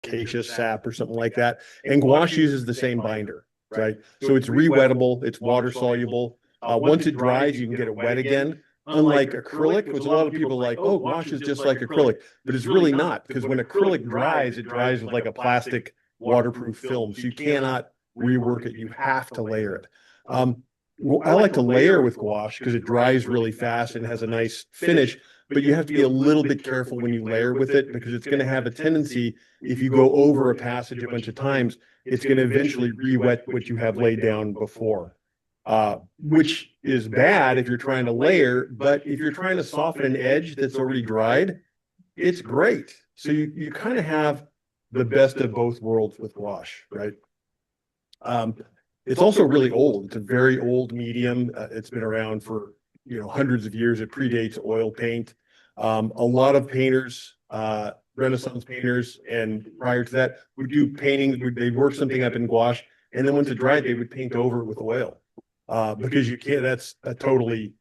acacia sap or something like that. And gouache uses the same binder, right? So it's re-wettable, it's water soluble. Once it dries, you can get it wet again. Unlike acrylic, which a lot of people are like, oh, gouache is just like acrylic, but it's really not, because when acrylic dries, it dries with like a plastic waterproof film. So you cannot rework it. You have to layer it. I like to layer with gouache because it dries really fast and has a nice finish, but you have to be a little bit careful when you layer with it because it's going to have a tendency, if you go over a passage a bunch of times, it's going to eventually re-wet what you have laid down before, which is bad if you're trying to layer, but if you're trying to soften an edge that's already dried, it's great. So you kind of have the best of both worlds with gouache, right? It's also really old. It's a very old medium. It's been around for hundreds of years. It predates oil paint. A lot of painters, Renaissance painters, and prior to that, would do painting. They'd work something up in gouache, and then once it dried, they would paint over it with oil because you can't. That's a totally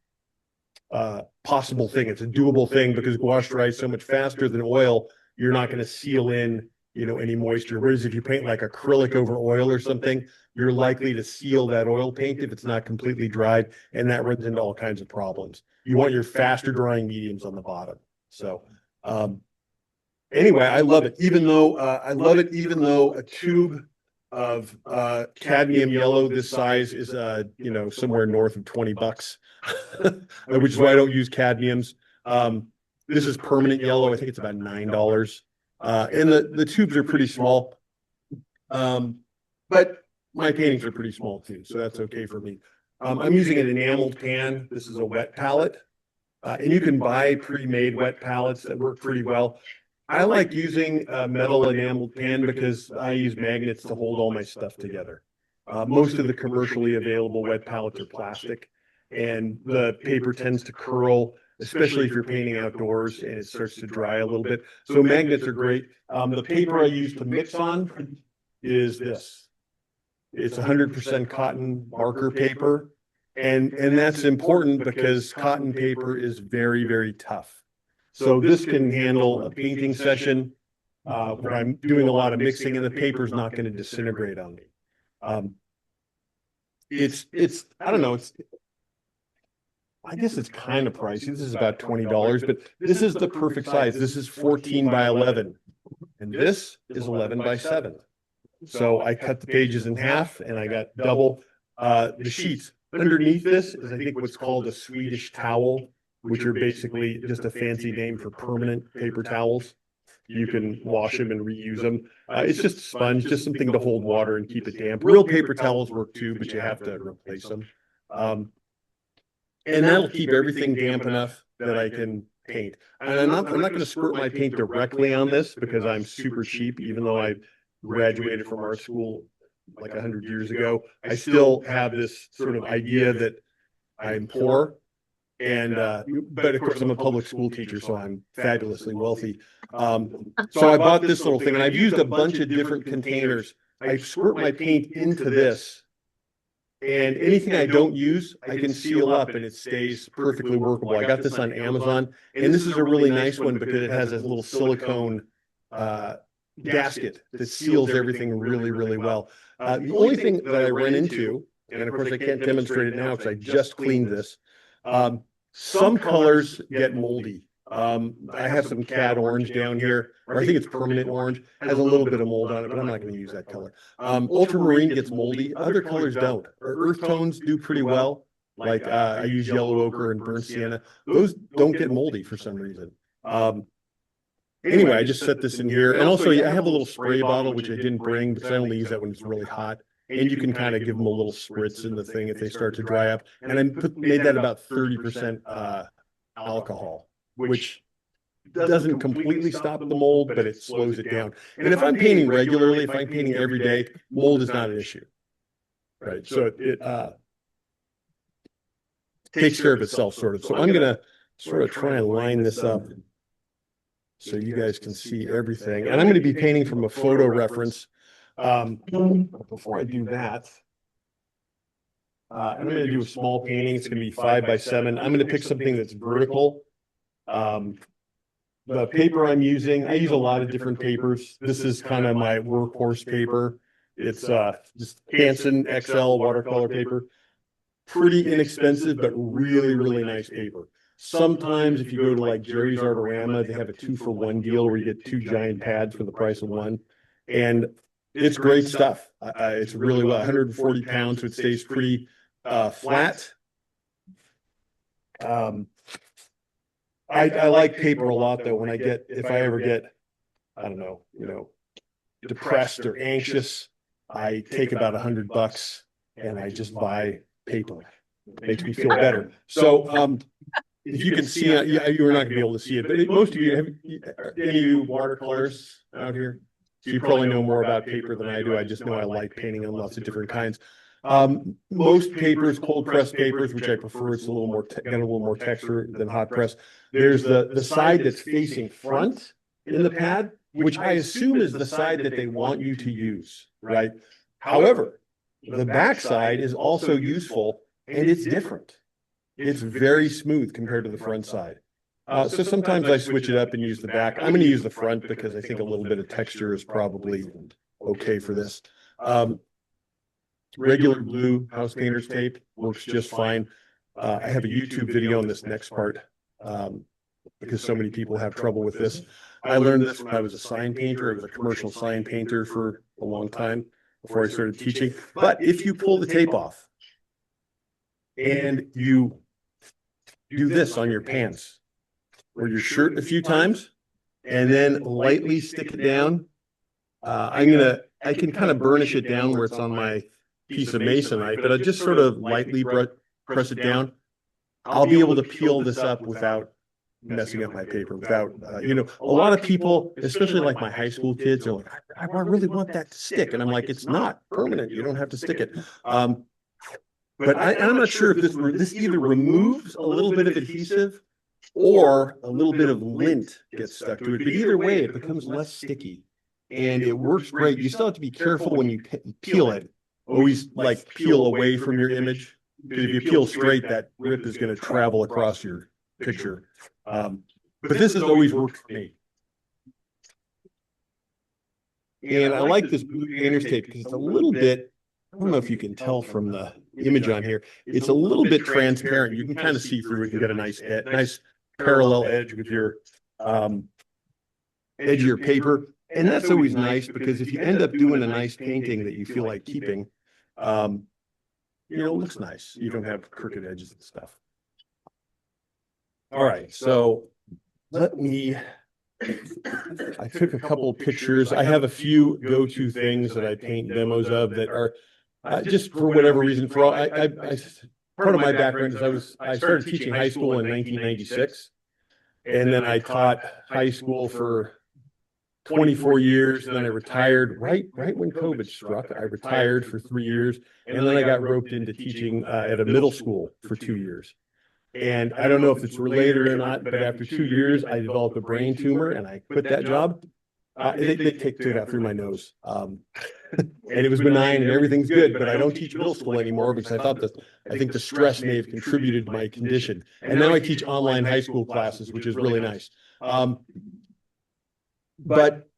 possible thing. It's a doable thing because gouache dries so much faster than oil. You're not going to seal in any moisture. Whereas if you paint like acrylic over oil or something, you're likely to seal that oil paint if it's not completely dried, and that runs into all kinds of problems. You want your faster drying mediums on the bottom. So anyway, I love it. Even though a tube of cadmium yellow this size is somewhere north of $20, which is why I don't use cadmiums. This is permanent yellow. I think it's about $9. And the tubes are pretty small. But my paintings are pretty small too, so that's okay for me. I'm using an enameled pan. This is a wet palette. And you can buy pre-made wet palettes that work pretty well. I like using a metal enameled pan because I use magnets to hold all my stuff together. Most of the commercially available wet palettes are plastic, and the paper tends to curl, especially if you're painting outdoors and it starts to dry a little bit. So magnets are great. The paper I use to mix on is this. It's 100% cotton marker paper. And that's important because cotton paper is very, very tough. So this can handle a painting session where I'm doing a lot of mixing and the paper's not going to disintegrate on me. I don't know, I guess it's kind of pricey. This is about $20, but this is the perfect size. This is 14 by 11, and this is 11 by 7. So I cut the pages in half and I got double the sheets. Underneath this is, I think, what's called a Swedish towel, which are basically just a fancy name for permanent paper towels. You can wash them and reuse them. It's just a sponge, just something to hold water and keep it damp. Real paper towels work too, but you have to replace them. And that'll keep everything damp enough that I can paint. And I'm not going to squirt my paint directly on this because I'm super cheap, even though I graduated from art school like 100 years ago. I still have this sort of idea that I'm poor. And but of course I'm a public school teacher, so I'm fabulously wealthy. So I bought this little thing, and I've used a bunch of different containers. I squirt my paint into this, and anything I don't use, I can seal up and it stays perfectly workable. I got this on Amazon, and this is a really nice one because it has a little silicone gasket that seals everything really, really well. The only thing that I ran into, and of course I can't demonstrate it now because I just cleaned this, some colors get moldy. I have some cad orange down here, or I think it's permanent orange, has a little bit of mold on it, but I'm not going to use that color. Ultramarine gets moldy. Other colors don't. Earth tones do pretty well. Like I use yellow ochre and burnt sienna. Those don't get moldy for some reason. Anyway, I just set this in here. And also I have a little spray bottle, which I didn't bring because I only use that when it's really hot. And you can kind of give them a little spritz in the thing if they start to dry up. And I made that about 30% alcohol, which doesn't completely stop the mold, but it slows it down. And if I'm painting regularly, if I'm painting every day, mold is not an issue, right? So it takes care of itself, sort of. So I'm going to sort of try and line this up so you guys can see everything. And I'm going to be painting from a photo reference. Before I do that, I'm going to do a small painting. It's going to be 5 by 7. I'm going to pick something that's vertical. the paper I'm using, I use a lot of different papers. This is kind of my workhorse paper. It's just Hanson XL watercolor paper. Pretty inexpensive, but really, really nice paper. Sometimes if you go to like Jerry's Artorama, they have a 2-for-1 deal where you get 2 giant pads for the price of one. And it's great stuff. It's really well, 140 pounds, so it stays pretty flat. I like paper a lot though. When if I ever get, I don't know, depressed or anxious, I take about $100 and I just buy paper. It makes me feel better. So, if you can see, you're not gonna be able to see it, but most of you have any of you watercolors out here? So you probably know more about paper than I do. I just know I like painting on lots of different kinds. Most papers, cold press papers, which I prefer, it's a little more got a little more texture than hot press. There's the side that's facing front in the pad, which I assume is the side that they want you to use, right? However, the back side is also useful and it's different. It's very smooth compared to the front side. So sometimes I switch it up and use the back. I'm going to use the front because I think a little bit of texture is probably okay for this. Regular blue house painter's tape works just fine. I have a YouTube video on this next part because so many people have trouble with this. I learned this when I was a sign painter. I was a commercial sign painter for a long time before I started teaching. But if you pull the tape off and you do this on your pants or your shirt a few times and then lightly stick it down, I can kind of burnish it down where it's on my piece of masonite, but I just sort of lightly press it down. I'll be able to peel this up without messing up my paper, without, a lot of people, especially like my high school kids, are like, I really want that to stick. And I'm like, it's not permanent. You don't have to stick it. But I'm not sure if this either removes a little bit of adhesive or a little bit of lint gets stuck to it. But either way, it becomes less sticky and it works great. You still have to be careful when you peel it. Always like peel away from your image, because if you peel straight, that rip is going to travel across your picture. But this has always worked for me. And I like this blue painter's tape because it's a little bit, I don't know if you can tell from the image on here, it's a little bit transparent. You can kind of see through it. You got a nice parallel edge with your edge of your paper. And that's always nice because if you end up doing a nice painting that you feel like keeping, it looks nice. You don't have crooked edges and stuff. All right, so I took a couple of pictures. I have a few go-to things that I paint demos of that are just for whatever reason. Part of my background is I started teaching high school in 1996, and then I taught high school for 24 years, and then I retired right when COVID struck. I retired for 3 years, and then I got roped into teaching at a middle school for 2 years. And I don't know if it's related or not, but after 2 years, I developed a brain tumor, and I quit that job. They took it out through my nose, and it was benign, and everything's good. But I don't teach middle school anymore because I think the stress may have contributed to my condition. And now I teach online high school classes, which is really nice. But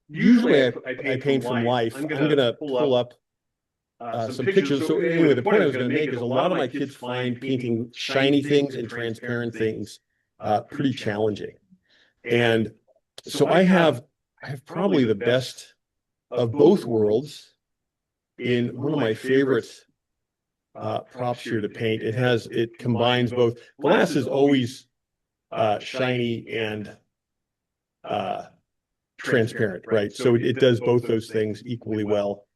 usually I paint from life. I'm going to pull up some pictures. So anyway, the point I was going to make is a lot of my kids find painting shiny things and transparent things pretty challenging. And so I have probably the best of both worlds in one of my favorite props here to paint. It combines both. Glass is always shiny and transparent, right? So it does both those things equally well.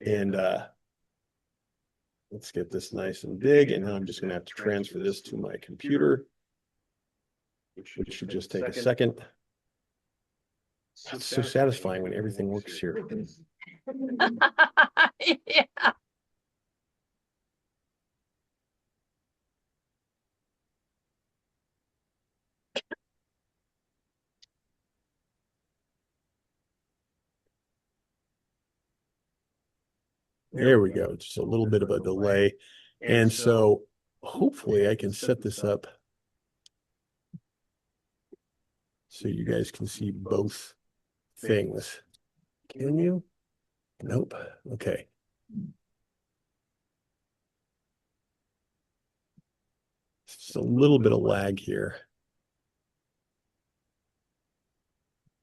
And let's get this nice and big. And now I'm just going to have to transfer this to my computer, which should just take a second. It's so satisfying when everything works here. Yeah. There we go. Just a little bit of a delay. And so hopefully I can set this up so you guys can see both things. Can you? Nope. Okay. Just a little bit of lag here.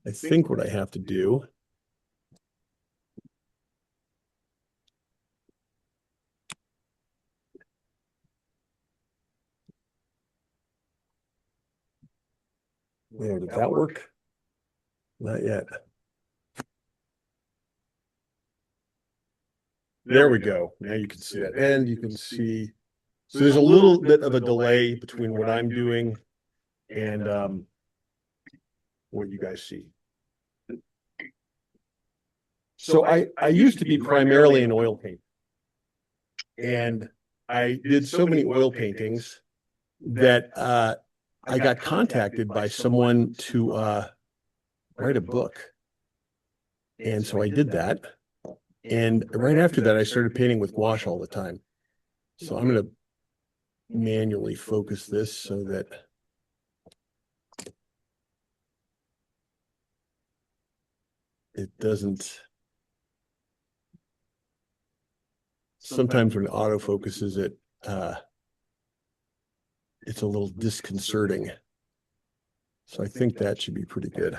I think what I have to do there, did that work? Not yet. There we go. Now you can see that. And you can see, so there's a little bit of a delay between what I'm doing and what you guys see. So I used to be primarily an oil painter. And I did so many oil paintings that I got contacted by someone to write a book. And so I did that. And right after that, I started painting with gouache all the time. So I'm going to manually focus this so that it doesn't. Sometimes when it autofocuses it, it's a little disconcerting. So I think that should be pretty good.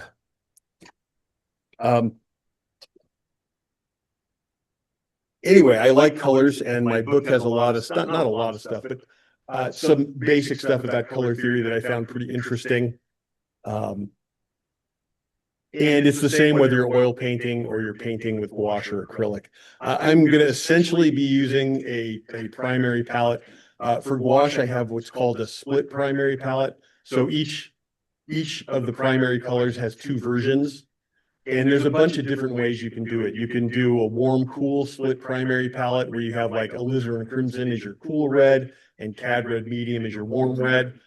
Anyway, I like colors, and my book has a lot of stuff, not a lot of stuff, but some basic stuff about color theory that I found pretty interesting. And it's the same whether you're oil painting or you're painting with gouache or acrylic. I'm going to essentially be using a primary palette. For gouache, I have what's called a split primary palette. So each of the primary colors has two versions. And there's a bunch of different ways you can do it. You can do a warm, cool split primary palette where you have like alizarin crimson as your cool red and cad red medium as your warm red.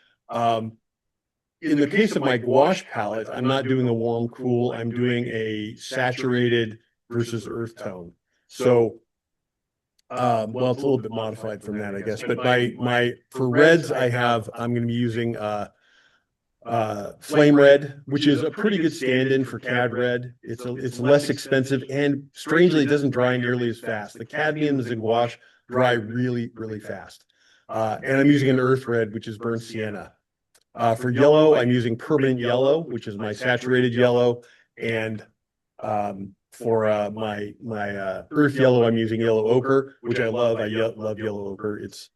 In the case of my gouache palette, I'm not doing a warm, cool. I'm doing a saturated versus earth tone. So, well, it's a little bit modified from that, I guess. But for reds, I'm going to be using flame red, which is a pretty good stand-in for cad red. It's less expensive, and strangely, it doesn't dry nearly as fast. The cadmiums in gouache dry really, really fast. And I'm using an earth red, which is burnt sienna. For yellow, I'm using permanent yellow, which is my saturated yellow, and for my earth yellow, I'm using yellow ochre, which I love. I love yellow ochre. It's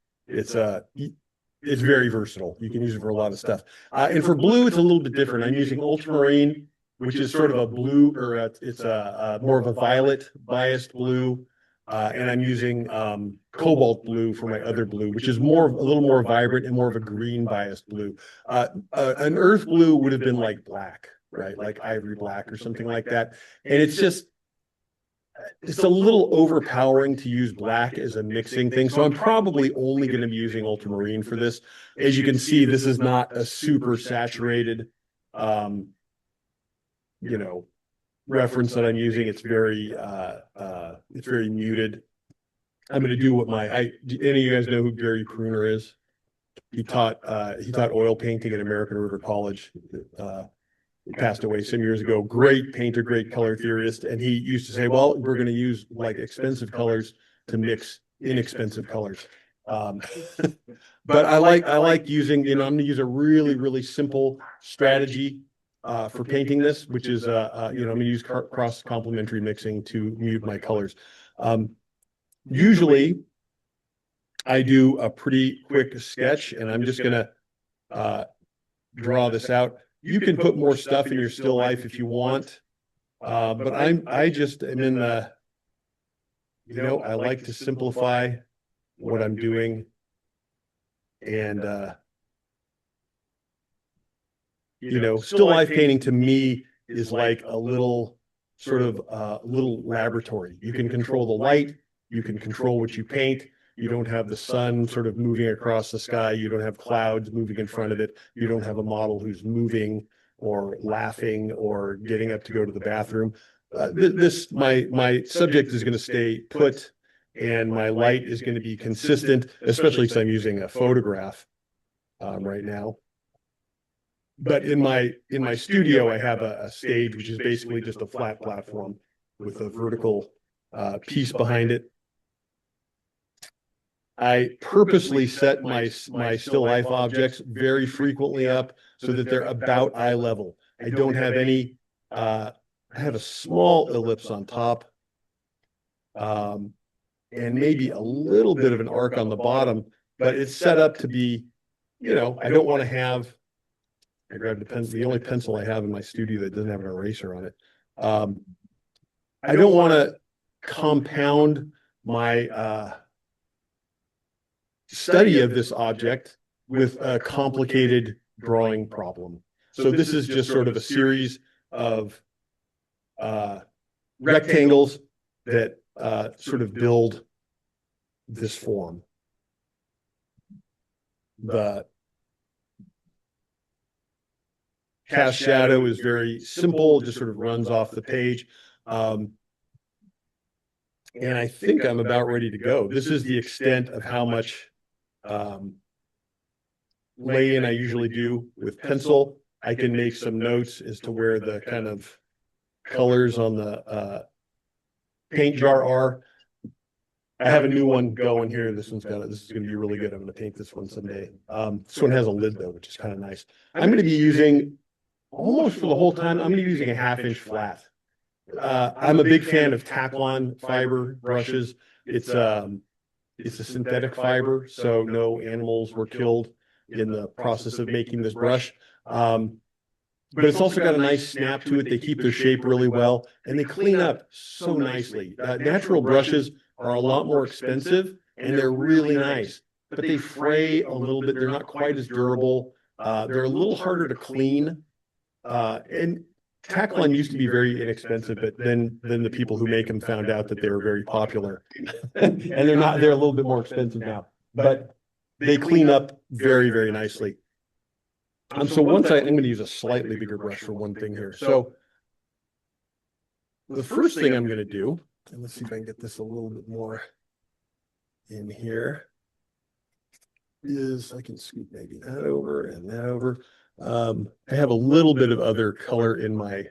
very versatile. You can use it for a lot of stuff. And for blue, it's a little bit different. I'm using ultramarine, which is sort of a blue, or it's a more of a violet biased blue. And I'm using cobalt blue for my other blue, which is a little more vibrant and more of a green biased blue. An earth blue would have been like black, right? Like ivory black or something like that. And it's a little overpowering to use black as a mixing thing. So I'm probably only going to be using ultramarine for this. As you can see, this is not a super saturated, reference that I'm using. It's very muted. I'm going to do what any of you guys know who Gary Pruner is? He taught oil painting at American River College. He passed away some years ago. Great painter, great color theorist. And he used to say, well, we're going to use like expensive colors to mix inexpensive colors. But I like using, I'm going to use a really, really simple strategy for painting this, which is, I'm going to use cross complementary mixing to mute my colors. Usually I do a pretty quick sketch, and I'm just going to draw this out. You can put more stuff in your still life if you want. But I just am in the, I like to simplify what I'm doing. And, still life painting to me is like a little little laboratory. You can control the light. You can control what you paint. You don't have the sun sort of moving across the sky. You don't have clouds moving in front of it. You don't have a model who's moving or laughing or getting up to go to the bathroom. My subject is going to stay put, and my light is going to be consistent, especially because I'm using a photograph right now. But in my studio, I have a stage, which is basically just a flat platform with a vertical piece behind it. I purposely set my still life objects very frequently up so that they're about eye level. I don't have any, I have a small ellipse on top, and maybe a little bit of an arc on the bottom, but it's set up to be, I don't want to have, I grabbed a pencil, the only pencil I have in my studio that doesn't have an eraser on it. I don't want to compound my study of this object with a complicated drawing problem. So this is just sort of a series of rectangles that sort of build this form. The cast shadow is very simple, just sort of runs off the page. And I think I'm about ready to go. This is the extent of how much lay-in I usually do with pencil. I can make some notes as to where the kind of colors on the paint jar are. I have a new one going here. This is going to be really good. I'm going to paint this one someday. This one has a lid though, which is kind of nice. I'm going to be using, almost for the whole time, I'm going to be using a 1/2 inch flat. I'm a big fan of Taklon fiber brushes. It's a synthetic fiber, so no animals were killed in the process of making this brush. But it's also got a nice snap to it. They keep their shape really well, and they clean up so nicely. Natural brushes are a lot more expensive, and they're really nice, but they fray a little bit. They're not quite as durable. They're a little harder to clean. And Taklon used to be very inexpensive, but then the people who make them found out that they were very popular. And they're a little bit more expensive now. But they clean up very, very nicely. So I'm going to use a slightly bigger brush for one thing here. So the first thing I'm going to do, and let's see if I can get this a little bit more in here, is I can scoop maybe that over and that over. I have a little bit of other color in my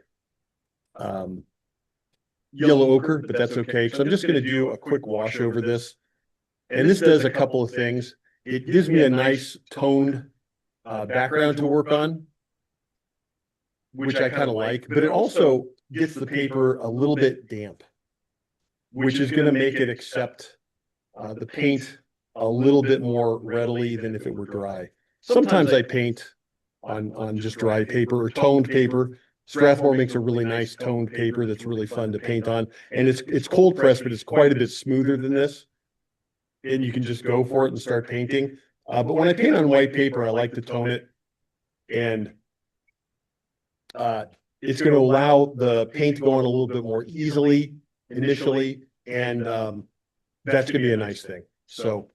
yellow ochre, but that's okay. So I'm just going to do a quick wash over this. And this does a couple of things. It gives me a nice toned background to work on, which I kind of like, but it also gets the paper a little bit damp, which is going to make it accept the paint a little bit more readily than if it were dry. Sometimes I paint on just dry paper or toned paper. Strathmore makes a really nice toned paper that's really fun to paint on, and it's cold pressed, but it's quite a bit smoother than this, and you can just go for it and start painting. But when I paint on white paper, I like to tone it, and it's going to allow the paint to go on a little bit more easily initially, and that's going to be a nice thing. So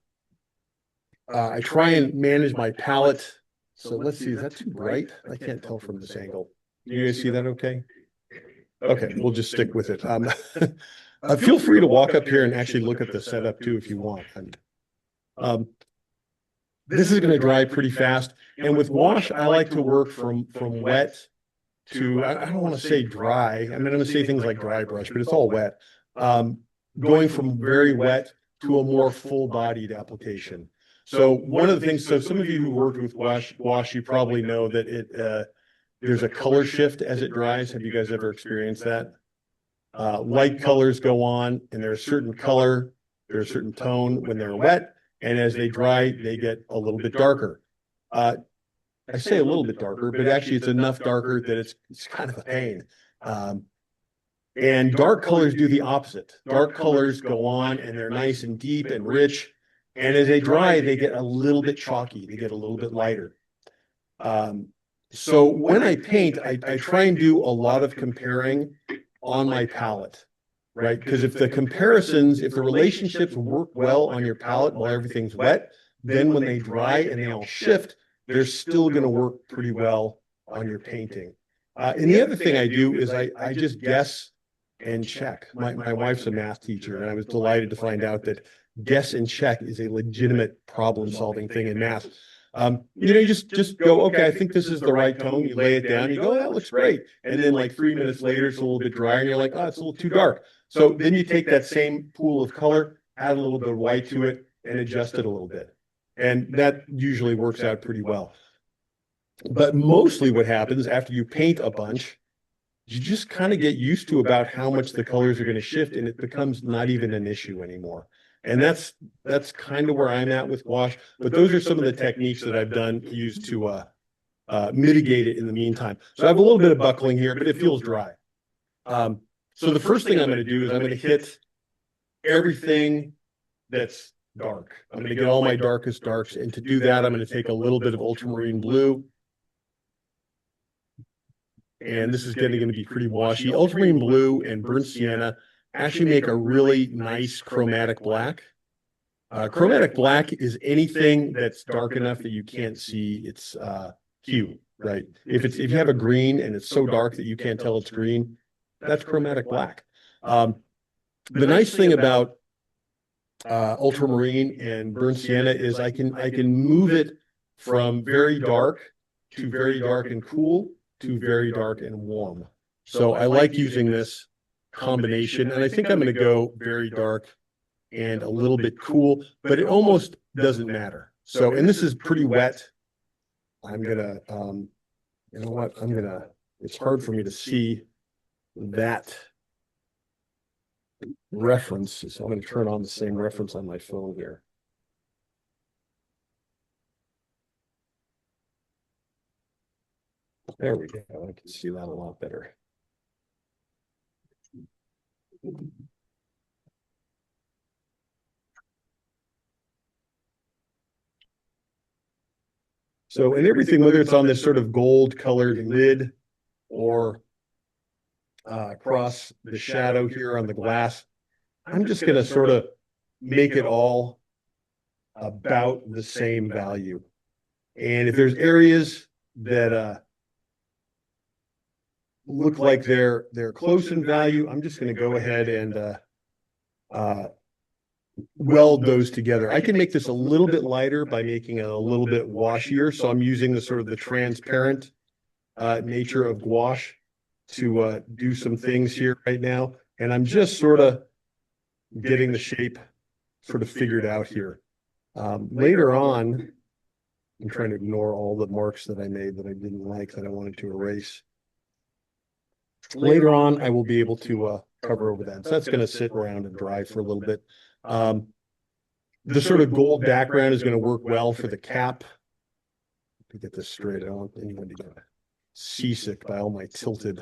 I try and manage my palette. So let's see, is that too bright? I can't tell from this angle. Do you guys see that okay? Okay, we'll just stick with it. Feel free to walk up here and actually look at the setup too if you want. This is going to dry pretty fast. And with wash, I like to work from wet to, I don't want to say dry. I'm going to say things like dry brush, but it's all wet. Going from very wet to a more full-bodied application. So one of the things, so some of you who worked with wash, you probably know that there's a color shift as it dries. Have you guys ever experienced that? Light colors go on, and there's a certain color, there's a certain tone when they're wet, and as they dry, they get a little bit darker. I say a little bit darker, but actually it's enough darker that it's kind of a pain. And dark colors do the opposite. Dark colors go on, and they're nice and deep and rich, and as they dry, they get a little bit chalky. They get a little bit lighter. So when I paint, I try and do a lot of comparing on my palette, right? Because if the relationships work well on your palette while everything's wet, then when they dry and they all shift, they're still going to work pretty well on your painting. And the other thing I do is I just guess and check. My wife's a math teacher, and I was delighted to find out that guess and check is a legitimate problem-solving thing in math. You just go, okay, I think this is the right tone. You lay it down, you go, that looks great. And then like 3 minutes later, it's a little bit drier, and you're like, oh, it's a little too dark. So then you take that same pool of color, add a little bit of white to it, and adjust it a little bit. And that usually works out pretty well. But mostly what happens after you paint a bunch, you just kind of get used to about how much the colors are going to shift, and it becomes not even an issue anymore. And that's kind of where I'm at with gouache. But those are some of the techniques that I've used to mitigate it in the meantime. So I have a little bit of buckling here, but it feels dry. So the first thing I'm going to do is I'm going to hit everything that's dark. I'm going to get all my darkest darks. And to do that, I'm going to take a little bit of ultramarine blue. And this is going to be pretty washy. Ultramarine blue and burnt sienna actually make a really nice chromatic black. Chromatic black is anything that's dark enough that you can't see its hue, right? If you have a green and it's so dark that you can't tell it's green, that's chromatic black. The nice thing about ultramarine and burnt sienna is I can move it from very dark to very dark and cool to very dark and warm. So I like using this combination, and I think I'm going to go very dark and a little bit cool, but it almost doesn't matter. So, and this is pretty wet. I'm gonna, you know what? it's hard for me to see that reference. So I'm going to turn on the same reference on my phone here. There we go. I can see that a lot better. So, and everything, whether it's on this sort of gold colored lid or across the shadow here on the glass, I'm just going to sort of make it all about the same value. And if there's areas that look like they're close in value, I'm just going to go ahead and weld those together. I can make this a little bit lighter by making it a little bit washier. So I'm using the sort of the transparent nature of gouache to do some things here right now. And I'm just sort of getting the shape sort of figured out here. Later on, I'm trying to ignore all the marks that I made that I didn't like, that I wanted to erase. Later on, I will be able to cover over that. So that's going to sit around and dry for a little bit. The sort of gold background is going to work well for the cap. To get this straight, I don't want anyone to get seasick by all my tilted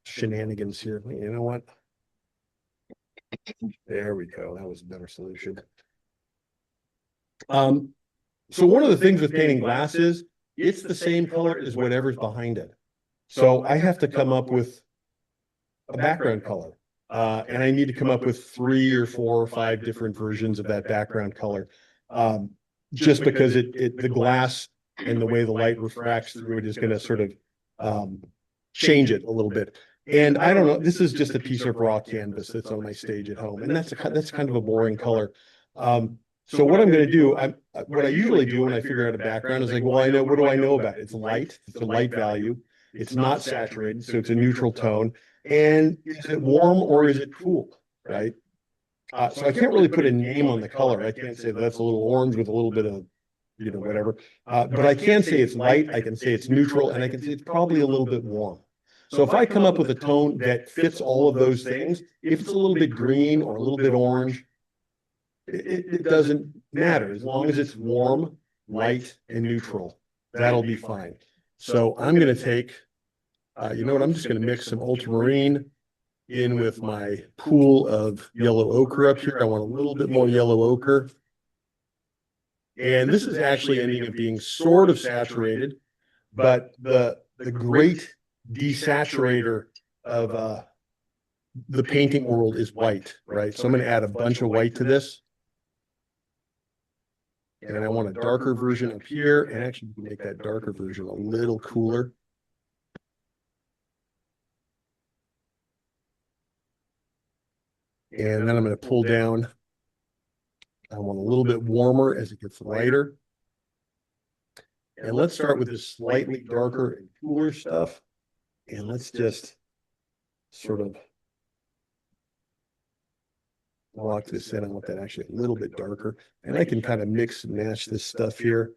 shenanigans here. You know what? There we go. That was a better solution. So one of the things with painting glass is it's the same color as whatever's behind it. So I have to come up with a background color. And I need to come up with 3 or 4 or 5 different versions of that background color. Just because the glass and the way the light refracts through it is going to sort of change it a little bit. And I don't know, this is just a piece of raw canvas that's on my stage at home. And that's kind of a boring color. So what I'm going to do, what I usually do when I figure out a background is like, well, what do I know about it? It's light, it's a light value. It's not saturated, so it's a neutral tone. And is it warm or is it cool, right? So I can't really put a name on the color. I can't say that's a little orange with a little bit of, whatever. But I can say it's light, I can say it's neutral, and I can say it's probably a little bit warm. So if I come up with a tone that fits all of those things, if it's a little bit green or a little bit orange, it doesn't matter. As long as it's warm, light, and neutral, that'll be fine. So I'm going to take, you know what, I'm just going to mix some ultramarine in with my pool of yellow ochre up here. I want a little bit more yellow ochre. And this is actually ending up being sort of saturated, but the great desaturator of the painting world is white, right? So I'm going to add a bunch of white to this. And I want a darker version up here, and actually make that darker version a little cooler. And then I'm going to pull down. I want a little bit warmer as it gets lighter. And let's start with this slightly darker and cooler stuff. And let's just sort of lock this in. I want that actually a little bit darker. And I can kind of mix and match this stuff here.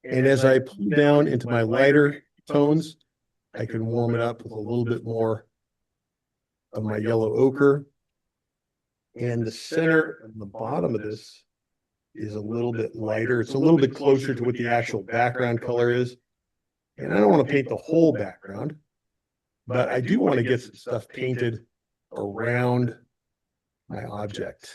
And as I pull down into my lighter tones, I can warm it up with a little bit more of my yellow ochre. And the center and the bottom of this is a little bit lighter. It's a little bit closer to what the actual background color is. And I don't want to paint the whole background, but I do want to get some stuff painted around my object.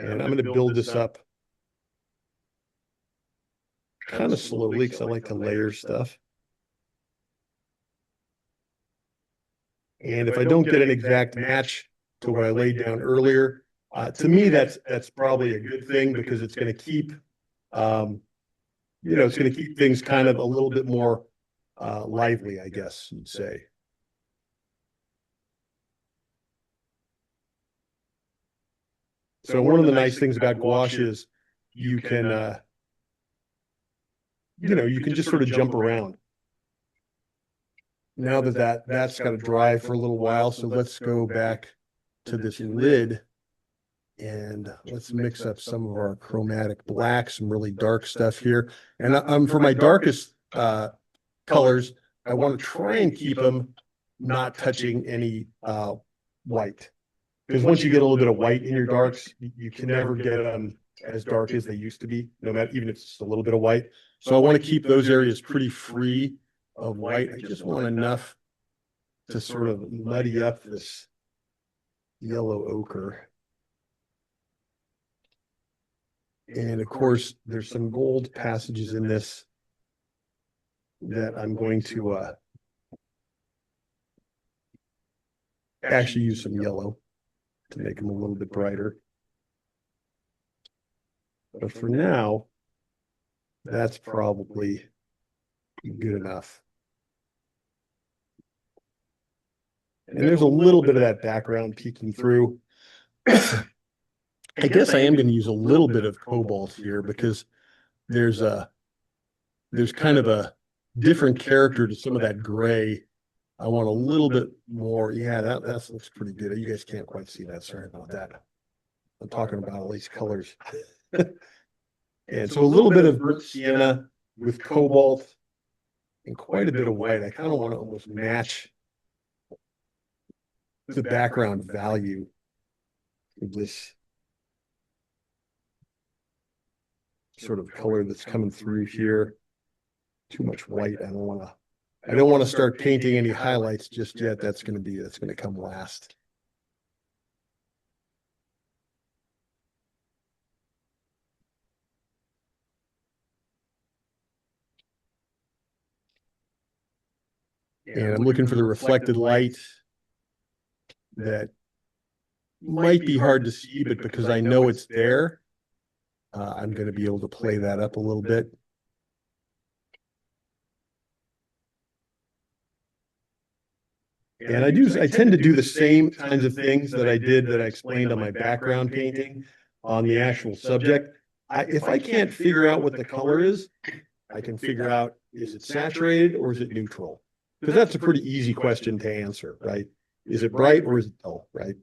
And I'm going to build this up kind of slowly because I like to layer stuff. And if I don't get an exact match to what I laid down earlier, to me, that's probably a good thing because it's going to keep, it's going to keep things kind of a little bit more lively, I guess you'd say. So one of the nice things about gouache is you can, you can just sort of jump around. Now that's got to dry for a little while, so let's go back to this lid and let's mix up some of our chromatic black, some really dark stuff here. And for my darkest colors, I want to try and keep them not touching any white. Because once you get a little bit of white in your darks, you can never get them as dark as they used to be, no matter, even if it's just a little bit of white. So I want to keep those areas pretty free of white. I just want enough to sort of muddy up this yellow ochre. And of course, there's some gold passages in this that I'm going to actually use some yellow to make them a little bit brighter. But for now, that's probably good enough. And there's a little bit of that background peeking through. I guess I am going to use a little bit of cobalt here because there's kind of a different character to some of that gray. I want a little bit more. Yeah, that looks pretty good. You guys can't quite see that. Sorry about that. I'm talking about all these colors. And so a little bit of burnt sienna with cobalt and quite a bit of white. I kind of want to almost match the background value of this sort of color that's coming through here. Too much white. I don't want to start painting any highlights just yet. That's going to come last. And I'm looking for the reflected light that might be hard to see, but because I know it's there, I'm going to be able to play that up a little bit. And I tend to do the same kinds of things that I explained on my background painting on the actual subject. If I can't figure out what the color is, I can figure out, is it saturated or is it neutral? Because that's a pretty easy question to answer, right? Is it bright or is it dull, right?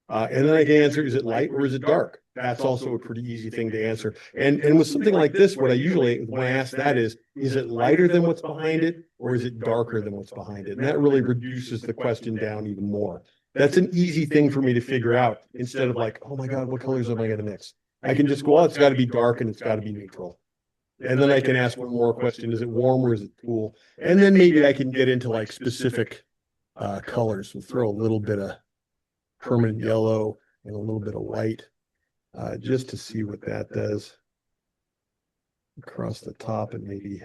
And then I can answer, is it light or is it dark? That's also a pretty easy thing to answer. And with something like this, what I usually, when I ask that is it lighter than what's behind it or is it darker than what's behind it? And that really reduces the question down even more. That's an easy thing for me to figure out instead of like, oh my God, what colors am I going to mix? I can just go, well, it's got to be dark and it's got to be neutral. And then I can ask one more question. Is it warm or is it cool? And then maybe I can get into like specific colors. We'll throw a little bit of permanent yellow and a little bit of white just to see what that does across the top and maybe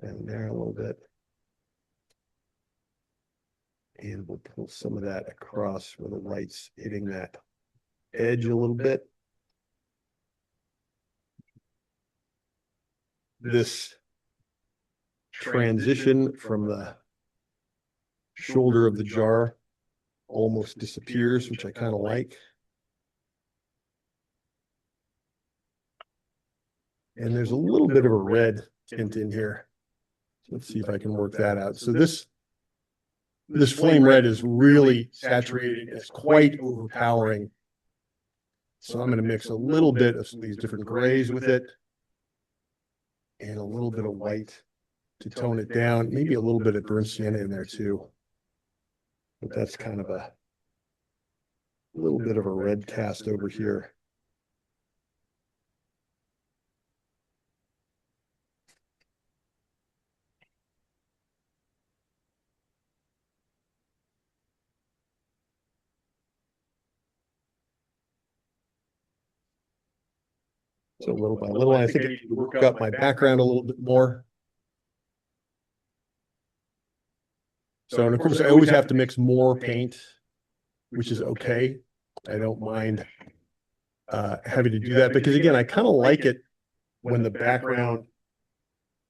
down there a little bit. And we'll pull some of that across where the light's hitting that edge a little bit. This transition from the shoulder of the jar almost disappears, which I kind of like. And there's a little bit of a red tint in here. So let's see if I can work that out. So this flame red is really saturated. It's quite overpowering. So I'm going to mix a little bit of some of these different grays with it and a little bit of white to tone it down. Maybe a little bit of burnt sienna in there too. But that's kind of a little bit of a red cast over here. So little by little, I think I need to work up my background a little bit more. So, and of course, I always have to mix more paint, which is okay. I don't mind having to do that because, again, I kind of like it when the background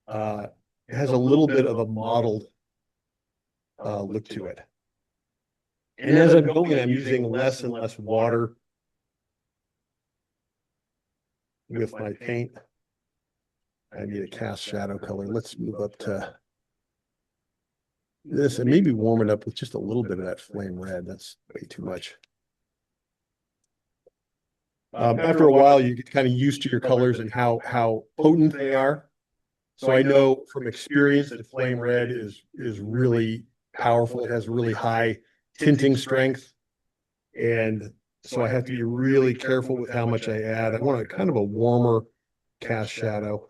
has a little bit of a mottled look to it. And as I'm going, I'm using less and less water with my paint. I need a cast shadow color. Let's move up to this and maybe warm it up with just a little bit of that flame red. That's way too much. After a while, you get kind of used to your colors and how potent they are. So I know from experience that flame red is really powerful. It has really high tinting strength. And so I have to be really careful with how much I add. I want a kind of a warmer cast shadow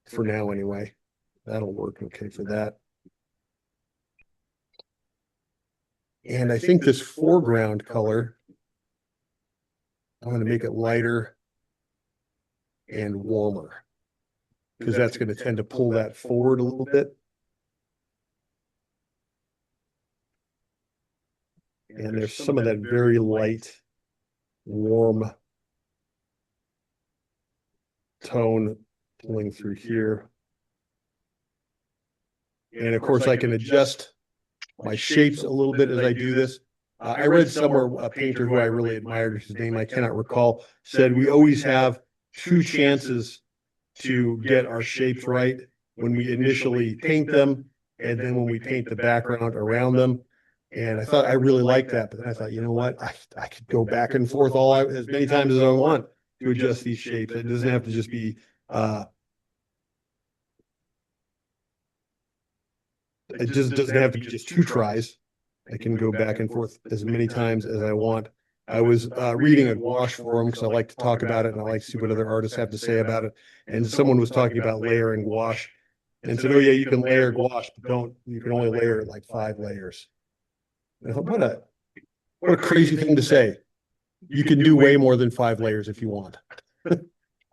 for now anyway. That'll work okay for that. And I think this foreground color, I'm going to make it lighter and warmer because that's going to tend to pull that forward a little bit. And there's some of that very light, warm tone pulling through here. And of course, I can adjust my shapes a little bit as I do this. I read somewhere a painter who I really admired, his name I cannot recall, said we always have two chances to get our shapes right when we initially paint them and then when we paint the background around them. And I thought I really liked that, but then I thought, you know what, I could go back and forth as many times as I want to adjust these shapes. It doesn't have to just be it just doesn't have to be just two tries. I can go back and forth as many times as I want. I was reading a gouache forum because I like to talk about it and I like to see what other artists have to say about it. And someone was talking about layering gouache and said, oh yeah, you can layer gouache, but you can only layer it like 5 layers. And I thought, what a crazy thing to say. You can do way more than 5 layers if you want.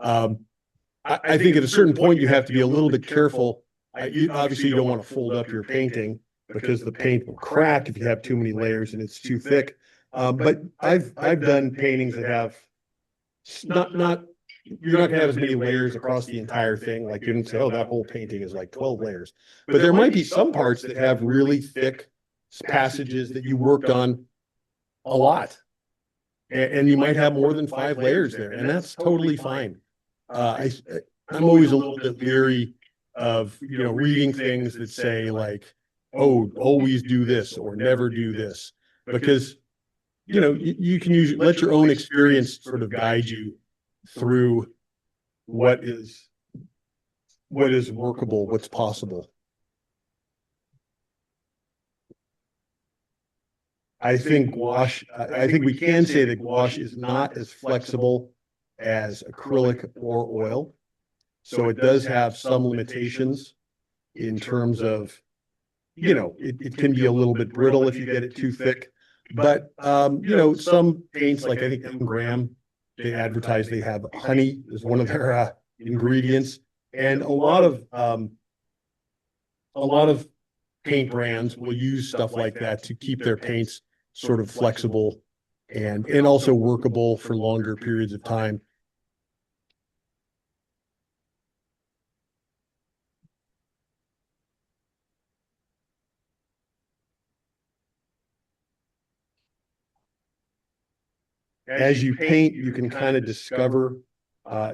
I think at a certain point, you have to be a little bit careful. Obviously, you don't want to fold up your painting because the paint will crack if you have too many layers and it's too thick. But I've done paintings that have not you're not gonna have as many layers across the entire thing. Like you didn't say, oh, that whole painting is like 12 layers. But there might be some parts that have really thick passages that you worked on a lot. And you might have more than 5 layers there, and that's totally fine. I'm always a little bit leery of reading things that say like, oh, always do this or never do this, because you can let your own experience sort of guide you through what is workable, what's possible. I think we can say that gouache is not as flexible as acrylic or oil. So it does have some limitations in terms of, it can be a little bit brittle if you get it too thick. But, some paints, like I think M. Graham, they advertise they have honey as one of their ingredients. And a lot of paint brands will use stuff like that to keep their paints sort of flexible and also workable for longer periods of time. As you paint, you can kind of discover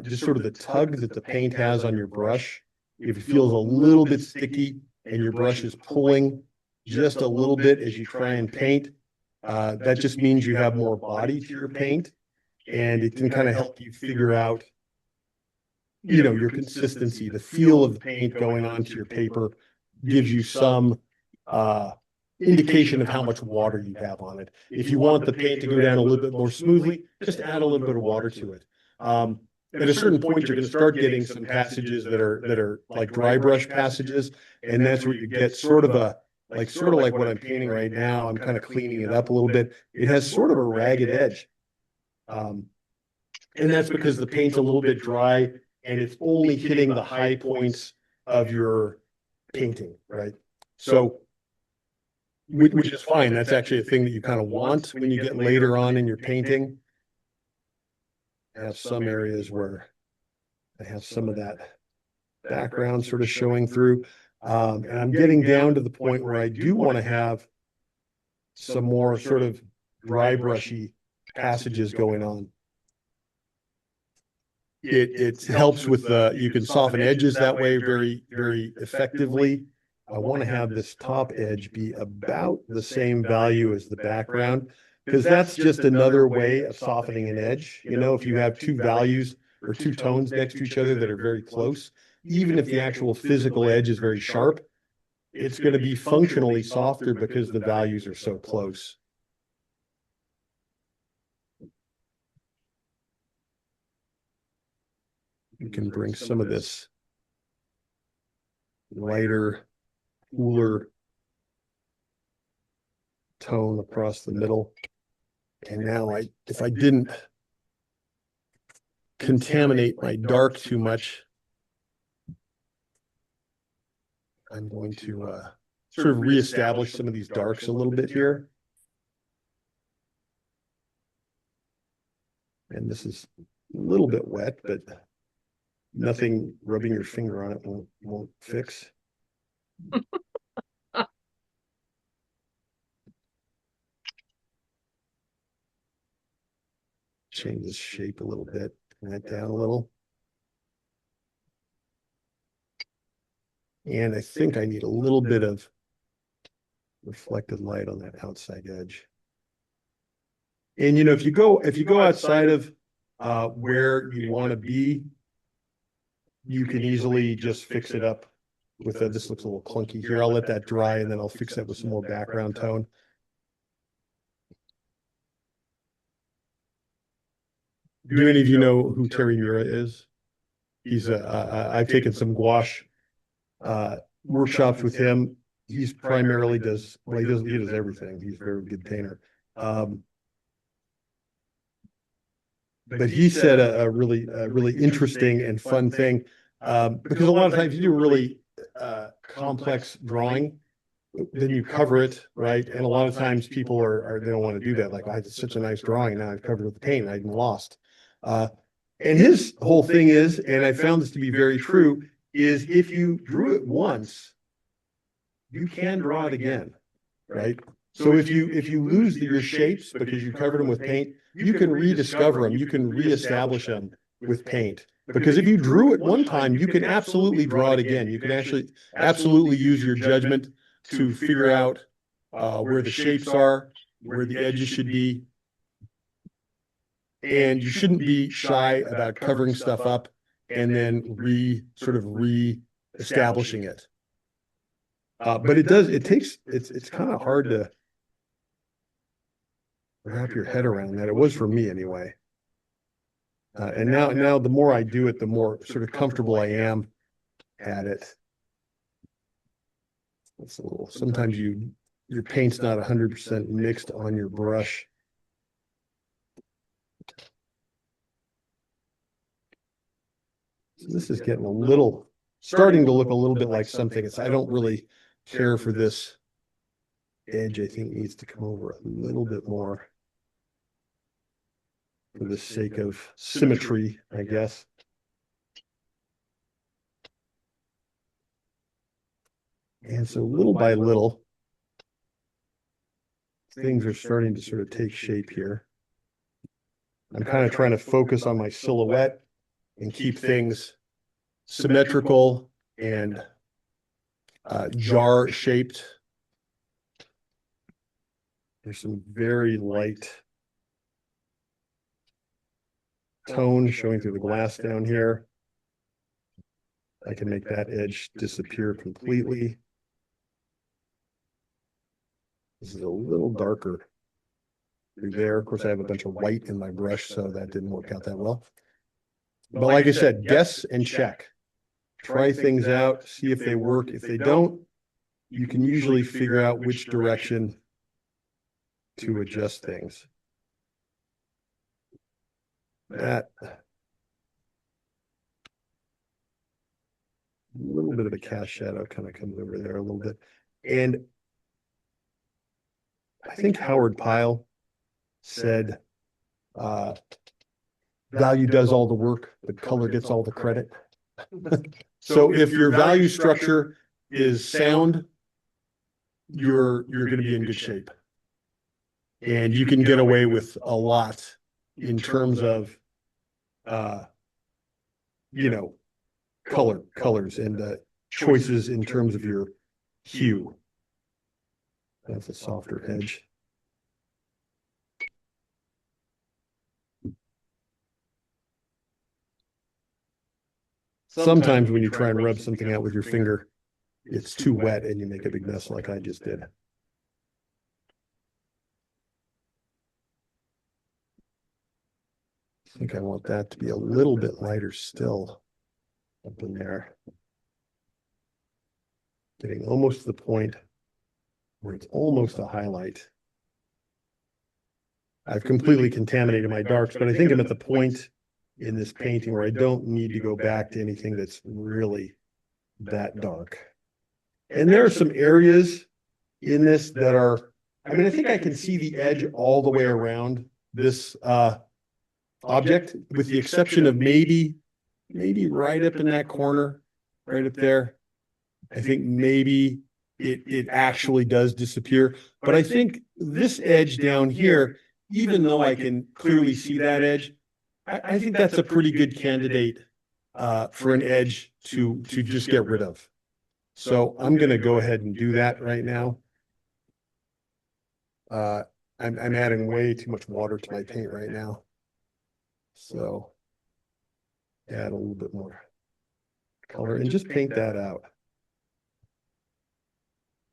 just sort of the tug that the paint has on your brush. If it feels a little bit sticky and your brush is pulling just a little bit as you try and paint, that just means you have more body to your paint, and it can kind of help you figure out, your consistency. The feel of the paint going onto your paper gives you some indication of how much water you have on it. If you want the paint to go down a little bit more smoothly, just add a little bit of water to it. At a certain point, you're going to start getting some passages that are like dry brush passages, and that's where you get sort of like what I'm painting right now. I'm kind of cleaning it up a little bit. It has sort of a ragged edge, and that's because the paint's a little bit dry and it's only hitting the high points of your painting, right? So, which is fine. That's actually a thing that you kind of want when you get later on in your painting. I have some areas where I have some of that background sort of showing through. And I'm getting down to the point where I do want to have some more sort of dry brushy passages going on. It helps with you can soften edges that way very, very effectively. I want to have this top edge be about the same value as the background, because that's just another way of softening an edge. If you have two values or two tones next to each other that are very close, even if the actual physical edge is very sharp, it's going to be functionally softer because the values are so close. You can bring some of this lighter, cooler tone across the middle. And now if I didn't contaminate my dark too much, I'm going to sort of reestablish some of these darks a little bit here. And this is a little bit wet, but nothing rubbing your finger on it won't fix. Change this shape a little bit, turn that down a little. And I think I need a little bit of reflected light on that outside edge. And if you go outside of where you want to be, you can easily just fix it up with this looks a little clunky here. I'll let that dry and then I'll fix that with some more background tone. Do any of you know who Terry Mura is? He's I've taken some gouache workshops with him. He's primarily he does everything. He's a very good painter. But he said a really interesting and fun thing, because a lot of times you do a really complex drawing, then you cover it, right? And a lot of times people they don't want to do that. Like, I had such a nice drawing, and now I've covered it with paint, and I've lost. And his whole thing is, and I found this to be very true, is if you drew it once, you can draw it again, right? So if you lose your shapes because you covered them with paint, you can rediscover them. You can reestablish them with paint. Because if you drew it one time, you can absolutely draw it again. You can actually absolutely use your judgment to figure out where the shapes are, where the edges should be. And you shouldn't be shy about covering stuff up and then re-establishing it. But it's kind of hard to wrap your head around that. It was for me anyway. And now the more I do it, the more sort of comfortable I am at it. It's a little, sometimes your paint's not 100% mixed on your brush. So this is getting starting to look a little bit like something. I don't really care for this edge. I think needs to come over a little bit more for the sake of symmetry, I guess. And so little by little, things are starting to sort of take shape here. I'm kind of trying to focus on my silhouette and keep things symmetrical and jar shaped. There's some very light tone showing through the glass down here. I can make that edge disappear completely. This is a little darker through there. Of course, I have a bunch of white in my brush, so that didn't work out that well. But like I said, guess and check. Try things out, see if they work. If they don't, you can usually figure out which direction to adjust things. That a little bit of a cast shadow kind of comes over there a little bit. And I think Howard Pyle said, value does all the work, but color gets all the credit. So if your value structure is sound, you're going to be in good shape. And you can get away with a lot in terms of, colors and choices in terms of your hue. That's a softer edge. Sometimes when you try and rub something out with your finger, it's too wet and you make a big mess like I just did. I think I want that to be a little bit lighter still up in there. Getting almost to the point where it's almost a highlight. I've completely contaminated my darks, but I think I'm at the point in this painting where I don't need to go back to anything that's really that dark. And there are some areas in this that are, I think I can see the edge all the way around this object, with the exception of maybe right up in that corner, right up there. I think maybe it actually does disappear. But I think this edge down here, even though I can clearly see that edge, I think that's a pretty good candidate for an edge to just get rid of. So I'm going to go ahead and do that right now. I'm adding way too much water to my paint right now. So add a little bit more color and just paint that out.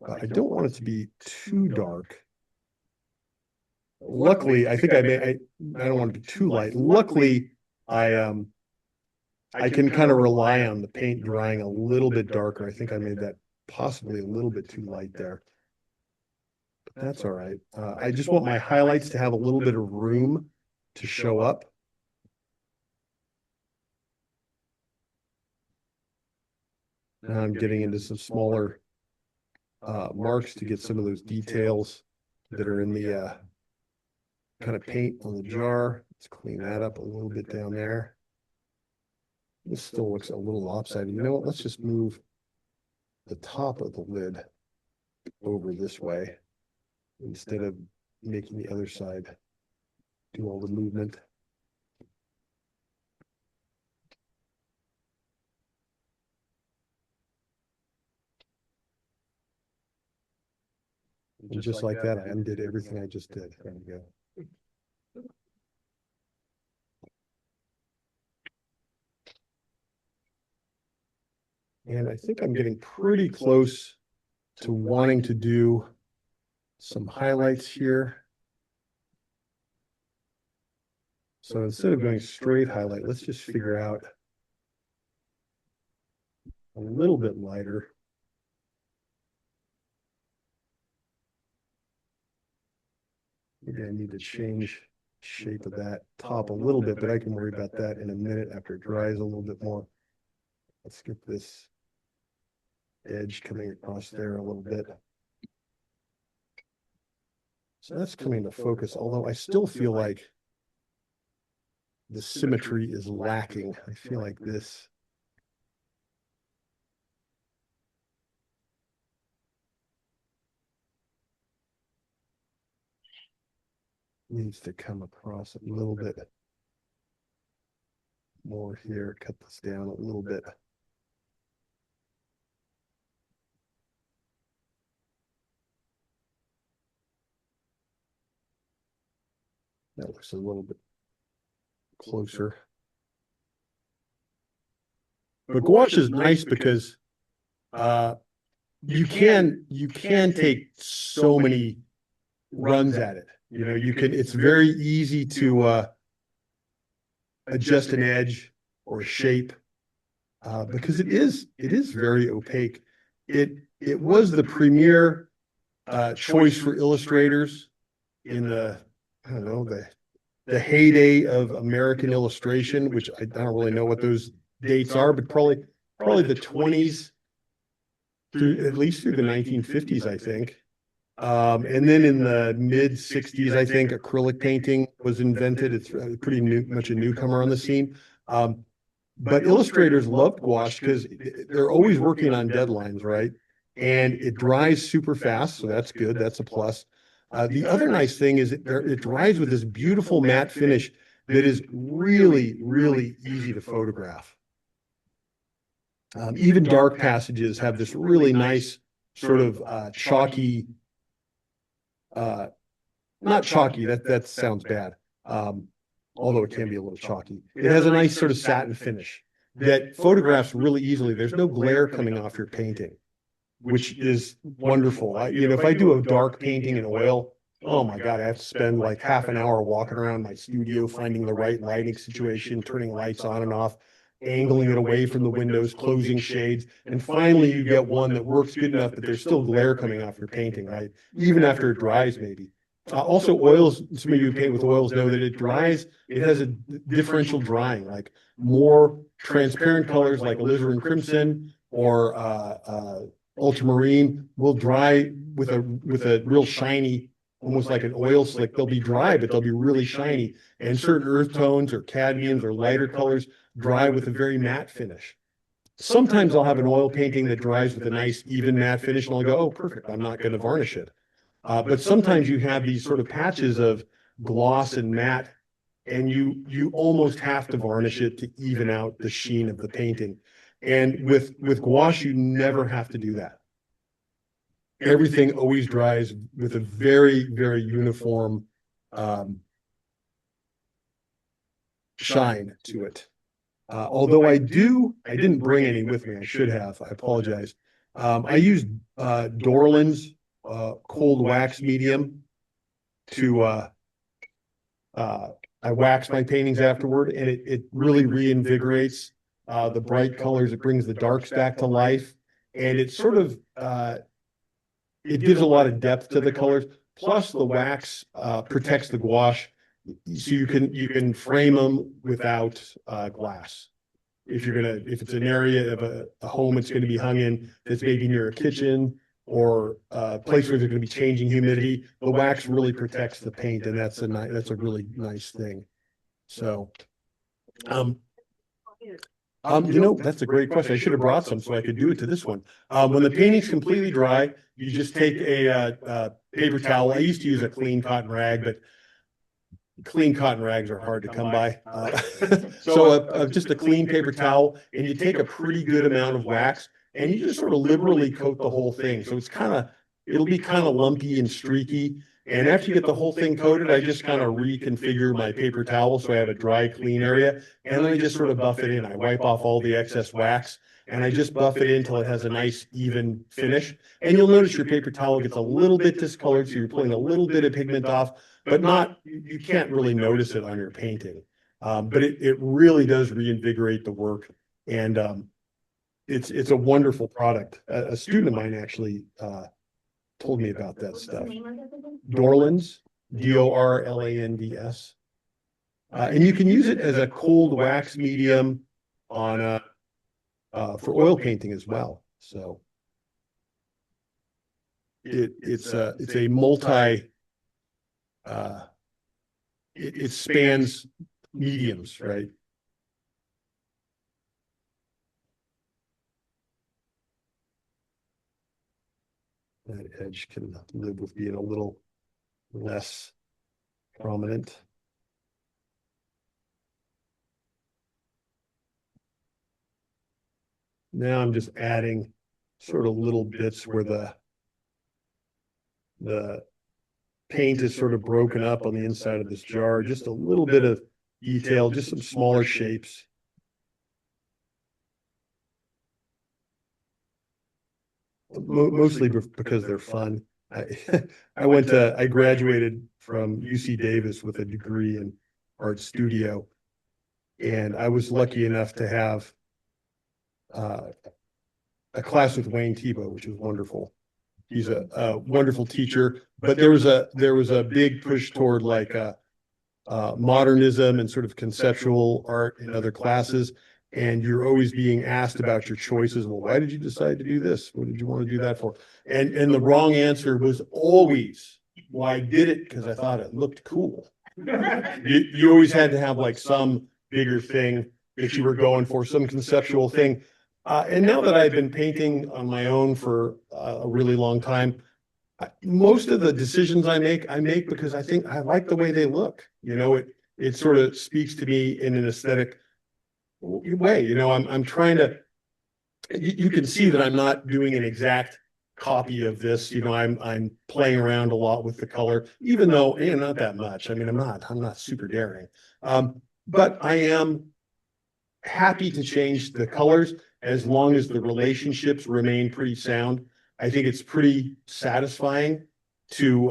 I don't want it to be too dark. Luckily, I think I don't want it to be too light. Luckily, I can kind of rely on the paint drying a little bit darker. I think I made that possibly a little bit too light there. But that's all right. I just want my highlights to have a little bit of room to show up. Now I'm getting into some smaller marks to get some of those details that are in the kind of paint on the jar. Let's clean that up a little bit down there. This still looks a little lopsided. You know what? Let's just move the top of the lid over this way instead of making the other side do all the movement. And just like that, I undid everything I just did. There we go. And I think I'm getting pretty close to wanting to do some highlights here. So instead of going straight highlight, let's just figure out a little bit lighter. Maybe I need to change shape of that top a little bit, but I can worry about that in a minute after it dries a little bit more. Let's get this edge coming across there a little bit. So that's coming to focus, although I still feel like the symmetry is lacking. I feel like this needs to come across a little bit more here, cut this down a little bit. That looks a little bit closer. But gouache is nice because you can take so many runs at it. You know, it's very easy to adjust an edge or a shape because it is very opaque. It was the premier choice for illustrators in the, I don't know, the heyday of American illustration, which I don't really know what those dates are, but probably the 20s through at least through the 1950s, I think. And then in the mid 60s, I think acrylic painting was invented. It's pretty much a newcomer on the scene. But illustrators loved gouache because they're always working on deadlines, right? And it dries super fast, so that's good. That's a plus. The other nice thing is it dries with this beautiful matte finish that is really, really easy to photograph. Even dark passages have this really nice sort of chalky, not chalky, that sounds bad, although it can be a little chalky. It has a nice sort of satin finish that photographs really easily. There's no glare coming off your painting, which is wonderful. If I do a dark painting in oil, oh my God, I have to spend like half an hour walking around my studio, finding the right lighting situation, turning lights on and off, angling it away from the windows, closing shades. And finally you get one that works good enough, but there's still glare coming off your painting, right? Even after it dries, maybe. Also oils, some of you who paint with oils know that it dries, it has a differential drying, like more transparent colors like alizarin crimson or ultramarine will dry with a real shiny, almost like an oil slick. They'll be dry, but they'll be really shiny. And certain earth tones or cadmiums or lighter colors dry with a very matte finish. Sometimes I'll have an oil painting that dries with a nice even matte finish, and I'll go, oh, perfect, I'm not going to varnish it. But sometimes you have these sort of patches of gloss and matte, and you almost have to varnish it to even out the sheen of the painting. And with gouache, you never have to do that. Everything always dries with a very, very uniform shine to it. Although I didn't bring any with me. I should have. I apologize. I used Dorland's cold wax medium to I wax my paintings afterward, and it really reinvigorates the bright colors. It brings the darks back to life, and it sort of it gives a lot of depth to the colors. Plus, the wax protects the gouache, so you can frame them without glass. If it's an area of a home it's going to be hung in that's maybe near a kitchen or a place where they're going to be changing humidity, the wax really protects the paint, and that's a really nice thing. So, that's a great question. I should have brought some so I could do it to this one. When the painting's completely dry, you just take a paper towel. I used to use a clean cotton rag, but clean cotton rags are hard to come by. So just a clean paper towel, and you take a pretty good amount of wax, and you just sort of liberally coat the whole thing. So it'll be kind of lumpy and streaky. And after you get the whole thing coated, I just kind of reconfigure my paper towel so I have a dry, clean area. And then I just sort of buff it in. I wipe off all the excess wax, and I just buff it in until it has a nice, even finish. And you'll notice your paper towel gets a little bit discolored, so you're pulling a little bit of pigment off, but you can't really notice it on your painting. But it really does reinvigorate the work. And it's a wonderful product. A student of mine actually told me about that stuff. Dorland's, Dorlands. And you can use it as a cold wax medium on for oil painting as well. So it's a multi, it spans mediums, right? That edge can live with being a little less prominent. Now I'm just adding sort of little bits where the paint is sort of broken up on the inside of this jar, just a little bit of detail, just some smaller shapes. Mostly because they're fun. I graduated from UC Davis with a degree in art studio, and I was lucky enough to have a class with Wayne Thiebaud, which was wonderful. He's a wonderful teacher, but there was a big push toward like modernism and sort of conceptual art in other classes. And you're always being asked about your choices. Well, why did you decide to do this? What did you want to do that for? And the wrong answer was always, well, I did it because I thought it looked cool. You always had to have like some bigger thing that you were going for, some conceptual thing. And now that I've been painting on my own for a really long time, most of the decisions I make because I think I like the way they look. You know, it sort of speaks to me in an aesthetic way. You know, I'm trying to. You can see that I'm not doing an exact copy of this. You know, I'm playing around a lot with the color, even though not that much. I mean, I'm not super daring, but I am happy to change the colors as long as the relationships remain pretty sound. I think it's pretty satisfying to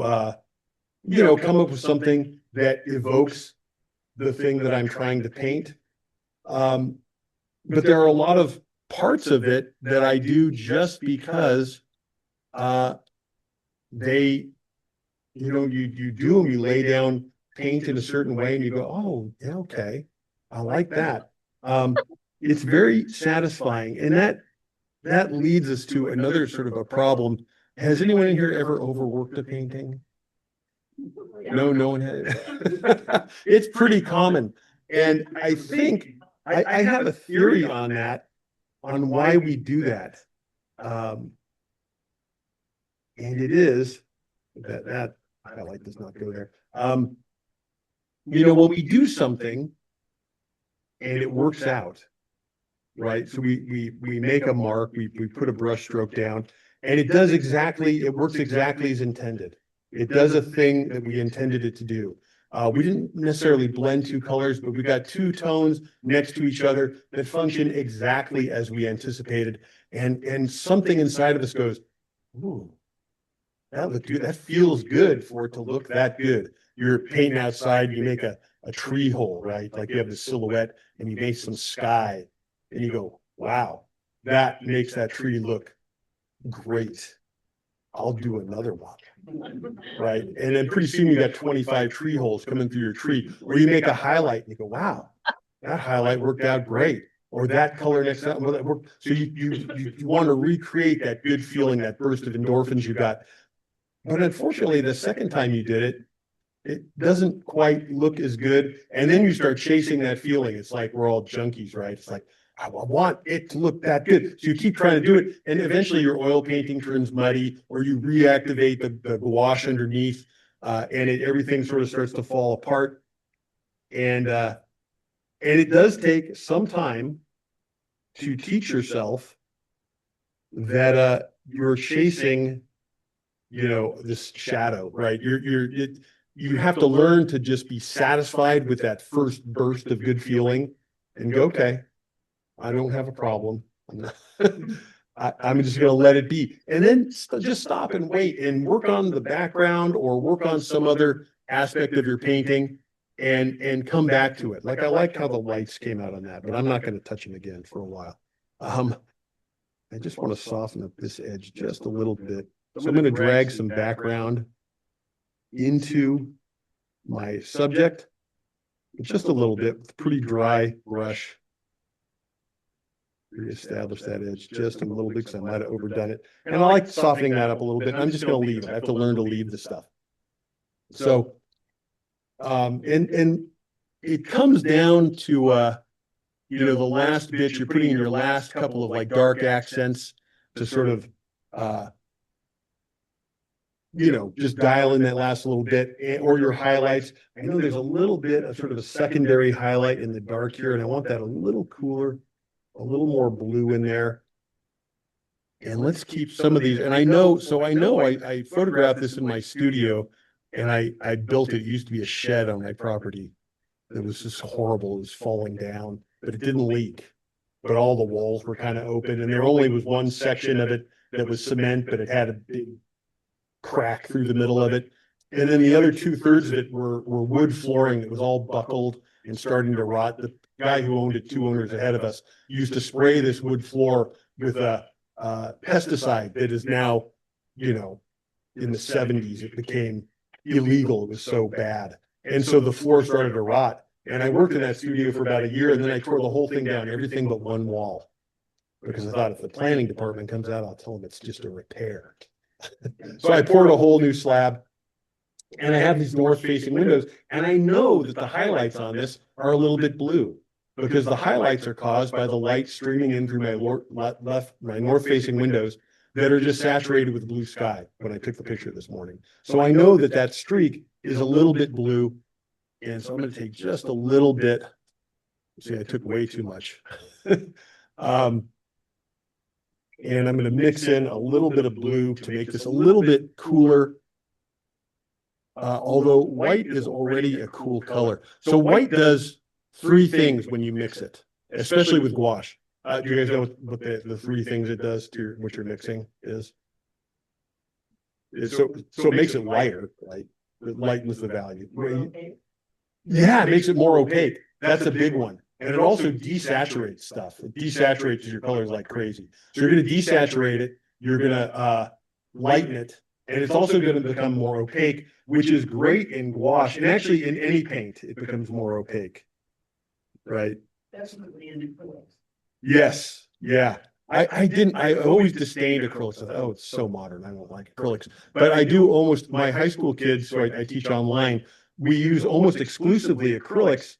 come up with something that evokes the thing that I'm trying to paint. But there are a lot of parts of it that I do just because they, you do them, you lay down paint in a certain way and you go, oh, yeah, okay, I like that. It's very satisfying. And that leads us to another sort of a problem. Has anyone in here ever overworked a painting? No one has. It's pretty common. And I think I have a theory on that, on why we do that. And it is that highlight does not go there. When we do something and it works out, right? So we make a mark, we put a brush stroke down, and it works exactly as intended. It does a thing that we intended it to do. We didn't necessarily blend two colors, but we got two tones next to each other that function exactly as we anticipated. And something inside of us goes, ooh, that looked good. That feels good for it to look that good. You're painting outside, you make a tree hole, right? Like you have the silhouette and you make some sky and you go, wow, that makes that tree look great. I'll do another one, right? And then pretty soon you got 25 tree holes coming through your tree, or you make a highlight and you go, wow, that highlight worked out great. Or that color next to that, well, that worked. So you want to recreate that good feeling, that burst of endorphins you got. But unfortunately, the second time you did it, it doesn't quite look as good. And then you start chasing that feeling. It's like we're all junkies, right? It's like, I want it to look that good. So you keep trying to do it. And eventually your oil painting turns muddy, or you reactivate the gouache underneath, and everything sort of starts to fall apart. And it does take some time to teach yourself that you're chasing, this shadow, right? You have to learn to just be satisfied with that first burst of good feeling and go, okay, I don't have a problem. I'm just going to let it be. And then just stop and wait and work on the background or work on some other aspect of your painting and come back to it. Like I like how the lights came out on that, but I'm not going to touch them again for a while. I just want to soften up this edge just a little bit. So I'm going to drag some background into my subject, just a little bit with a pretty dry brush. reestablish that edge just a little bit because I might have overdone it. And I like softening that up a little bit. I'm just going to leave it. I have to learn to leave the stuff. So, and it comes down to, the last bit, you're putting in your last couple of like dark accents to sort of, just dial in that last little bit, or your highlights. I know there's a little bit of sort of a secondary highlight in the dark here, and I want that a little cooler, a little more blue in there. And let's keep some of these. And I know I photographed this in my studio, and I built it. It used to be a shed on my property. It was just horrible. It was falling down, but it didn't leak. But all the walls were kind of open, and there only was one section of it that was cement, but it had a big crack through the middle of it. And then the other 2/3 of it were wood flooring that was all buckled and starting to rot. The guy who owned it, 2 owners ahead of us, used to spray this wood floor with a pesticide that is now, in the 70s, it became illegal. It was so bad. And so the floor started to rot. And I worked in that studio for about a year, and then I tore the whole thing down, everything but one wall. Because I thought if the planning department comes out, I'll tell them it's just a repair. So I poured a whole new slab, and I have these north-facing windows, and I know that the highlights on this are a little bit blue because the highlights are caused by the light streaming in through my north-facing windows that are just saturated with blue sky when I took the picture this morning. So I know that that streak is a little bit blue, and so I'm going to take just a little bit. See, I took way too much. And I'm going to mix in a little bit of blue to make this a little bit cooler. Although white is already a cool color. So white does 3 things when you mix it, especially with gouache. Do you guys know what the 3 things it does to what you're mixing is? So it makes it lighter, right? It lightens the value. Yeah, it makes it more opaque. That's a big one. And it also desaturates stuff. It desaturates your colors like crazy. So you're going to desaturate it. You're going to lighten it. And it's also going to become more opaque, which is great in gouache. And actually in any paint, it becomes more opaque. Right? Definitely in acrylics. Yes. Yeah. I always disdained acrylics. I thought, oh, it's so modern. I don't like acrylics. But I do almost, my high school kids, so I teach online, we use almost exclusively acrylics.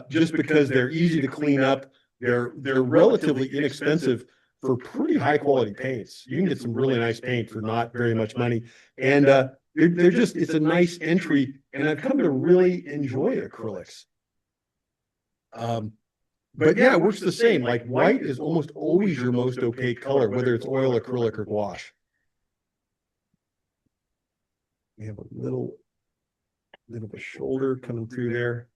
Just because they're easy to clean up, they're relatively inexpensive for pretty high quality paints. You can get some really nice paint for not very much money, and they're just, it's a nice entry. And I've come to really enjoy acrylics. But yeah, it works the same. Like white is almost always your most opaque color, whether it's oil, acrylic, or gouache. We have a little bit of a shoulder coming through there.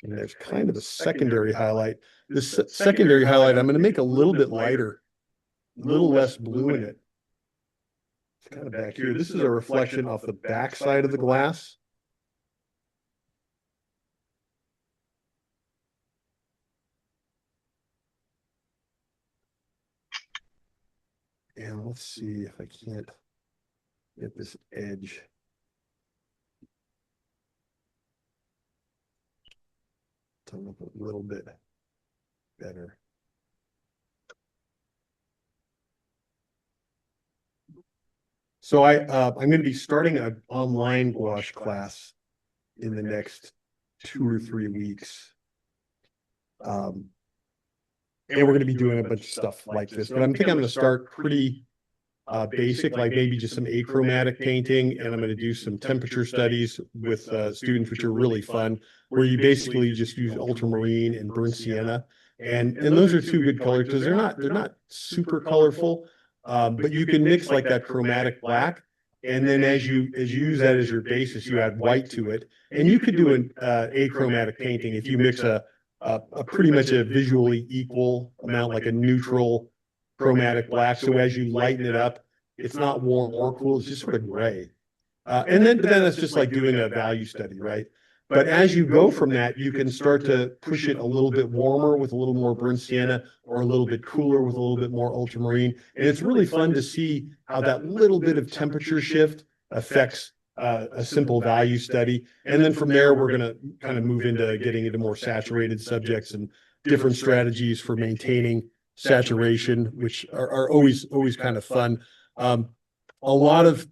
And there's kind of a secondary highlight. This secondary highlight, I'm going to make a little bit lighter, a little less blue in it. It's kind of back here. This is a reflection off the back side of the glass. And let's see if I can't get this edge. Tone up a little bit better. So I'm going to be starting an online gouache class in the next 2 or 3 weeks. And we're going to be doing a bunch of stuff like this, but I'm thinking I'm going to start pretty basic, like maybe just some achromatic painting, and I'm going to do some temperature studies with students, which are really fun, where you basically just use ultramarine and burnt sienna, and those are 2 good colors because they're not super colorful, but you can mix like that chromatic black, and then as you use that as your basis, you add white to it, and you could do an achromatic painting if you mix a pretty much a visually equal amount, like a neutral chromatic black. So as you lighten it up, it's not warm or cool, it's just sort of gray. And then that's just like doing a value study, right? But as you go from that, you can start to push it a little bit warmer with a little more burnt sienna, or a little bit cooler with a little bit more ultramarine. And it's really fun to see how that little bit of temperature shift affects a simple value study. And then from there, we're going to kind of move into getting into more saturated subjects and different strategies for maintaining saturation, which are always kind of fun. A lot of,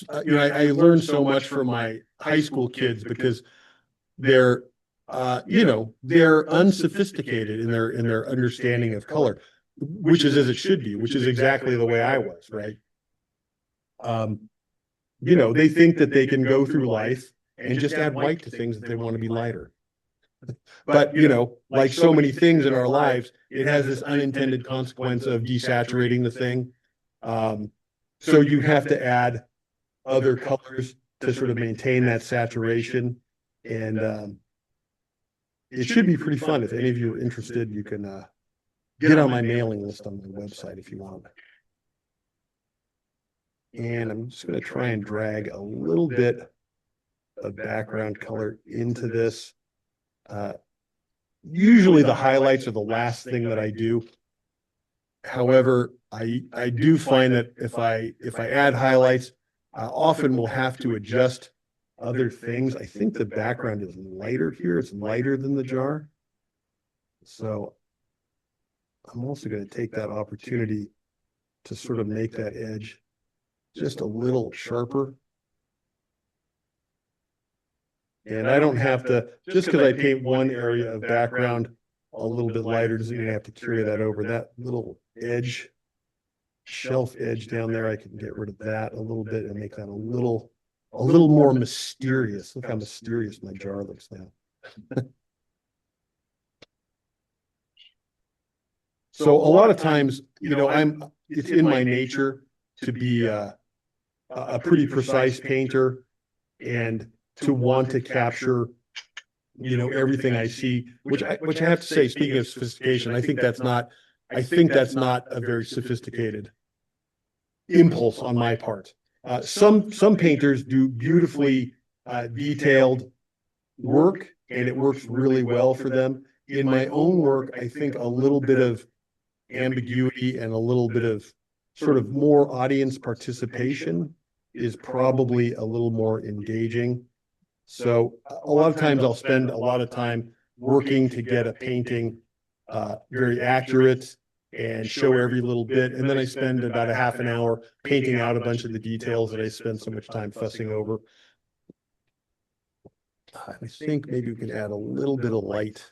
I learned so much from my high school kids because they're, they're unsophisticated in their understanding of color, which is as it should be, which is exactly the way I was, right? They think that they can go through life and just add white to things that they want to be lighter. But, like so many things in our lives, it has this unintended consequence of desaturating the thing. So you have to add other colors to sort of maintain that saturation. And it should be pretty fun. If any of you are interested, you can get on my mailing list on my website if you want. And I'm just going to try and drag a little bit of background color into this. Usually the highlights are the last thing that I do. However, I do find that if I add highlights, I often will have to adjust other things. I think the background is lighter here. It's lighter than the jar. So I'm also going to take that opportunity to sort of make that edge just a little sharper. And I don't have to, just because I paint one area of background a little bit lighter, doesn't mean I have to carry that over. That little edge, shelf edge down there, I can get rid of that a little bit and make that a little more mysterious. Look how mysterious my jar looks now. So a lot of times, it's in my nature to be a pretty precise painter and to want to capture, everything I see, which I have to say, speaking of sophistication, I think that's not a very sophisticated impulse on my part. Some painters do beautifully detailed work, and it works really well for them. In my own work, I think a little bit of ambiguity and a little bit of sort of more audience participation is probably a little more engaging. So a lot of times I'll spend a lot of time working to get a painting very accurate and show every little bit. And then I spend about a half an hour painting out a bunch of the details that I spend so much time fussing over. I think maybe we can add a little bit of light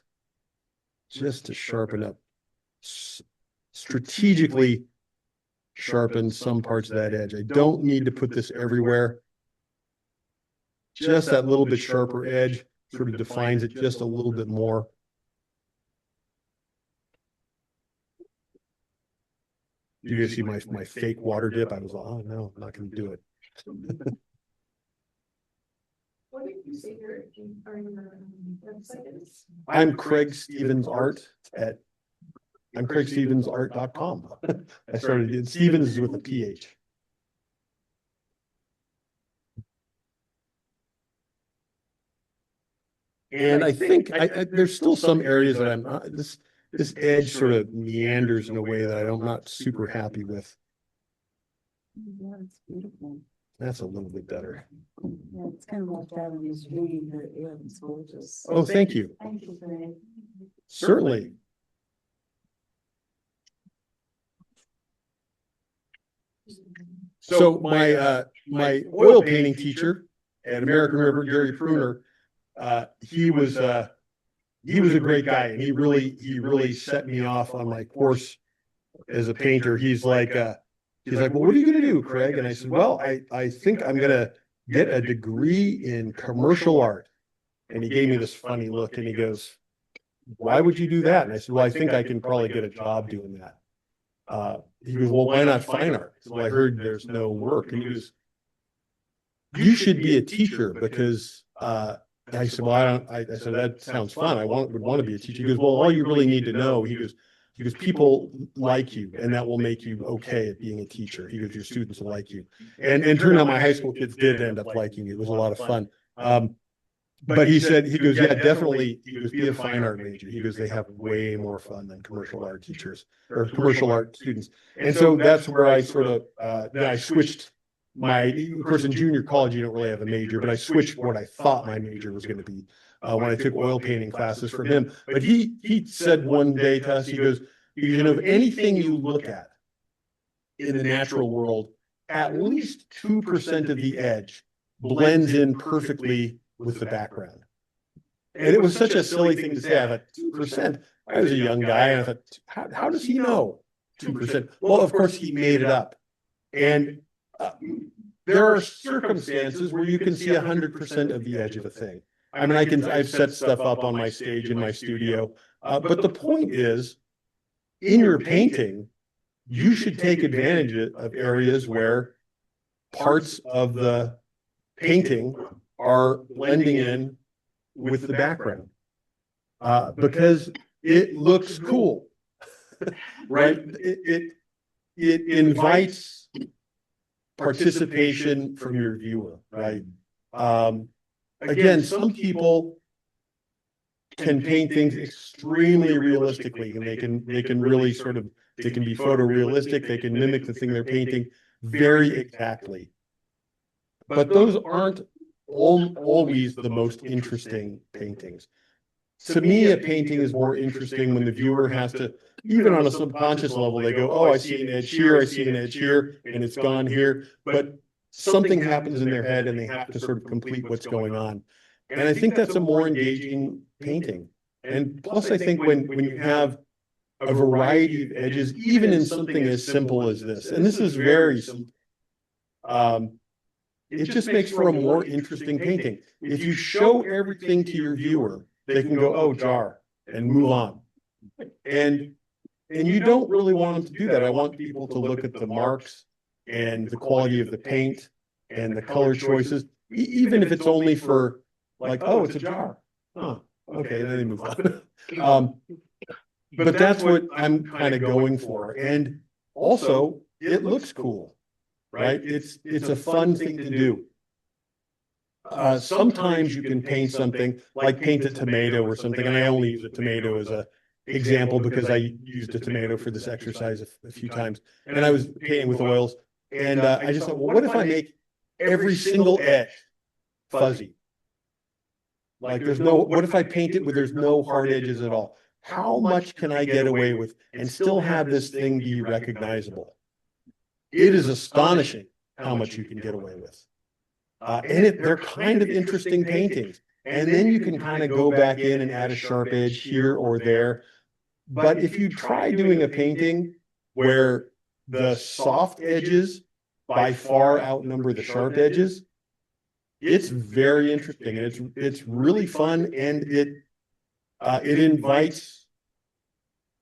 just to sharpen up, strategically sharpen some parts of that edge. I don't need to put this everywhere. Just that little bit sharper edge sort of defines it just a little bit more. You guys see my fake water dip? I was like, oh no, I'm not going to do it. What did you say your website is? I'm Craig Stevens Art I'm CraigStevensArt.com. I started, Stevens is with a PH. And I think there's still some areas that I'm not, this edge sort of meanders in a way that I'm not super happy with. Yeah, it's beautiful. That's a little bit better. Yeah, it's kind of left out of his reading, but yeah, it's gorgeous. Oh, thank you. Thank you, Greg. Certainly. So my oil painting teacher at American River, Gary Pruner, he was a great guy, and he really set me off on my course as a painter. He's like, well, what are you going to do, Craig? And I said, well, I think I'm going to get a degree in commercial art. And he gave me this funny look, and he goes, why would you do that? And I said, well, I think I can probably get a job doing that. He goes, well, why not fine art? So I heard there's no work. And he goes, you should be a teacher, because I said, well, I said, that sounds fun. Would want to be a teacher. He goes, well, all you really need to know, he goes, people like you, and that will make you okay at being a teacher. He goes, your students will like you. And turned out my high school kids did end up liking you. It was a lot of fun. But he goes, yeah, definitely. He goes, be a fine art major. He goes, they have way more fun than commercial art teachers or commercial art students. And so that's where I sort of, then I switched of course, in junior college, you don't really have a major, but I switched what I thought my major was going to be when I took oil painting classes from him. But he said one day to us, he goes, you know, anything you look at in the natural world, at least 2% of the edge blends in perfectly with the background. And it was such a silly thing to say. I thought 2%. I was a young guy, and I thought, how does he know 2%? Well, of course, he made it up. And there are circumstances where you can see 100% of the edge of a thing. I mean, I've set stuff up on my stage in my studio, but the point is, in your painting, you should take advantage of areas where parts of the painting are blending in with the background, because it looks cool, right? It invites participation from your viewer, right? Again, some people can paint things extremely realistically, and they can really sort of, they can be photorealistic, they can mimic the thing they're painting very exactly. But those aren't always the most interesting paintings. To me, a painting is more interesting when the viewer has to, even on a subconscious level, they go, oh, I see an edge here, I see an edge here, and it's gone here. But something happens in their head and they have to sort of complete what's going on. And I think that's a more engaging painting. And plus, I think when you have a variety of edges, even in something as simple as this, and this is very simple, it just makes for a more interesting painting. If you show everything to your viewer, they can go, oh, jar, and move on. And you don't really want them to do that. I want people to look at the marks and the quality of the paint and the color choices, even if it's only for like, oh, it's a jar. Huh. Okay, and then they move on. But that's what I'm kind of going for. And also, it looks cool, right? It's a fun thing to do. Sometimes you can paint something like paint a tomato or something, and I only use a tomato as a example because I used a tomato for this exercise a few times, and I was painting with oils, and I just thought, well, what if I make every single edge fuzzy? Like what if I paint it where there's no hard edges at all? How much can I get away with and still have this thing be recognizable? It is astonishing how much you can get away with. And they're kind of interesting paintings. And then you can kind of go back in and add a sharp edge here or there. But if you try doing a painting where the soft edges by far outnumber the sharp edges, it's very interesting, and it's really fun, and it invites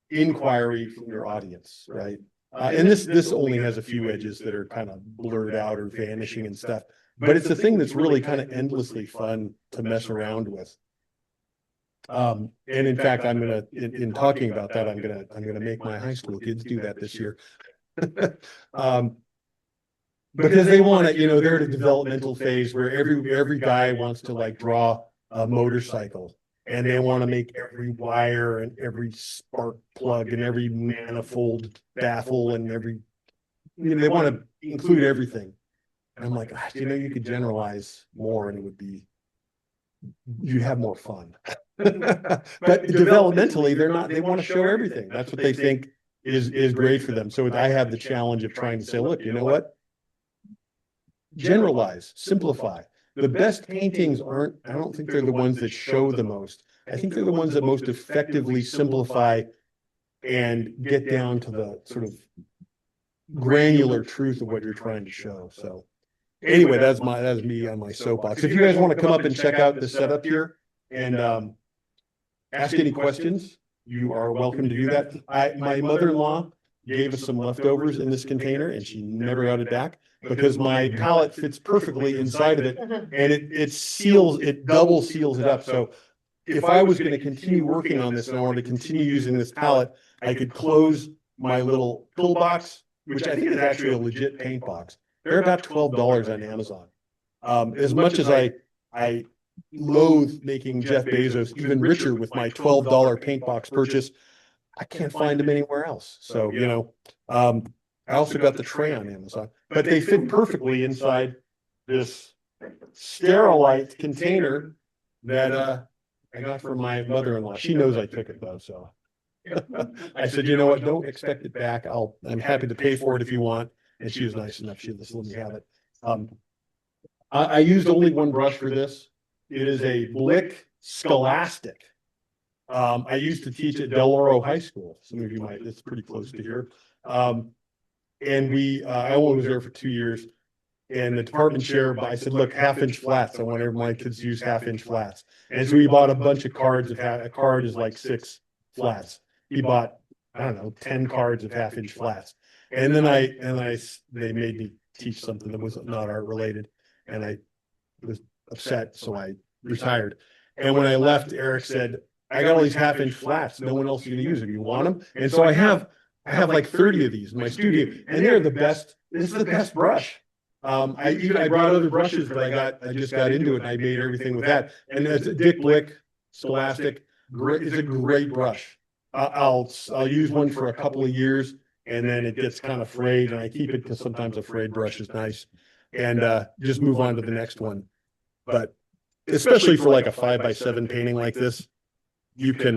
inquiry from your audience, right? And this only has a few edges that are kind of blurred out or vanishing and stuff, but it's a thing that's really kind of endlessly fun to mess around with. And in fact, I'm gonna, in talking about that, I'm gonna make my high school kids do that this year. Because they want to, they're at a developmental phase where every guy wants to like draw a motorcycle, and they want to make every wire and every spark plug and every manifold baffle and they want to include everything. And I'm like, gosh, you could generalize more and you'd have more fun. But developmentally, they want to show everything. That's what they think is great for them. So I have the challenge of trying to say, look, you know what? Generalize, simplify. The best paintings I don't think they're the ones that show the most. I think they're the ones that most effectively simplify and get down to the sort of granular truth of what you're trying to show. So anyway, that's me on my soapbox. If you guys want to come up and check out the setup here and ask any questions, you are welcome to do that. My mother-in-law gave us some leftovers in this container, and she never got it back because my palette fits perfectly inside of it, and it double seals it up. So if I was going to continue working on this and I wanted to continue using this palette, I could close my little pill box, which I think is actually a legit paint box. They're about $12 on Amazon. As much as I loathe making Jeff Bezos even richer with my $12 paint box purchase, I can't find them anywhere else. So, I also got the tray on Amazon, but they fit perfectly inside this Sterilite container that I got from my mother-in-law. She knows I took it though, so. I said, you know what, don't expect it back. I'm happy to pay for it if you want. And she was nice enough. She just let me have it. I used only one brush for this. It is a Blick Scholastic. I used to teach at Del Oro High School. Some of you might, it's pretty close to here. And I only was there for 2 years. And the department chair, I said, look, 1/2-inch flats. I want my kids to use 1/2-inch flats. And so he bought a bunch of cards. A card is like 6 flats. He bought, I don't know, 10 cards of 1/2-inch flats. And then they made me teach something that was not art related. And I was upset. So I retired. And when I left, Eric said, I got all these 1/2-inch flats. No one else is going to use them. You want them? And so I have like 30 of these in my studio, and they're the best. This is the best brush. I brought other brushes, but I just got into it and I made everything with that. And it's a Dick Blick Scholastic. It's a great brush. I'll use one for a couple of years and then it gets kind of frayed, and I keep it because sometimes a frayed brush is nice, and just move on to the next one. But especially for like a 5x7 painting like this, you can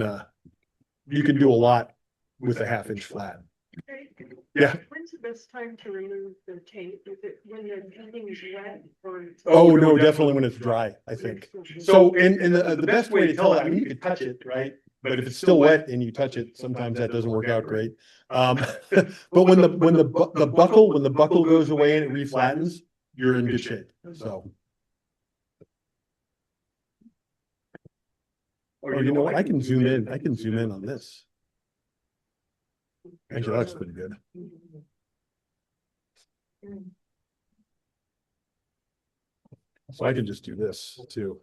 do a lot with a 1/2-inch flat. Yeah. When's the best time to remove the tape? Is it when the painting is wet or? Oh, no, definitely when it's dry, I think. So, and the best way to tell it, I mean, you can touch it, right? But if it's still wet and you touch it, sometimes that doesn't work out great. But when the buckle goes away and it reflattens, you're in good shape. So. Or you know what? I can zoom in. I can zoom in on this. Actually, that looks pretty good. So I can just do this too.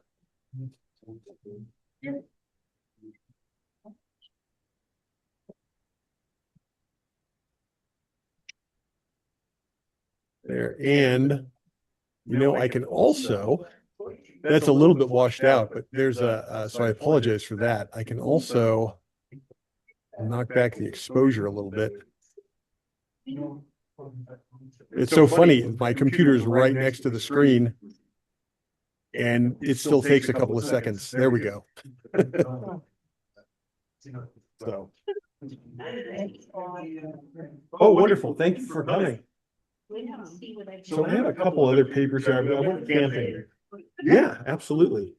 There, and you know, I can also, that's a little bit washed out, but there's so I apologize for that. I can also knock back the exposure a little bit. It's so funny, my computer is right next to the screen and it still takes a couple of seconds. There we go. So. Oh, wonderful. Thank you for coming. So I have a couple other papers here. I went camping. Yeah, absolutely.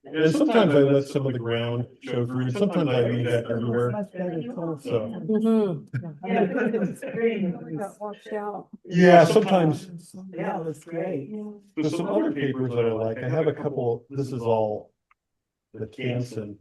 And sometimes I let some of the ground show through, and sometimes I leave that everywhere. So. Washed out. Yeah, sometimes. Yeah, that's great. There's some other papers that I like. I have a couple, this is all the Canson.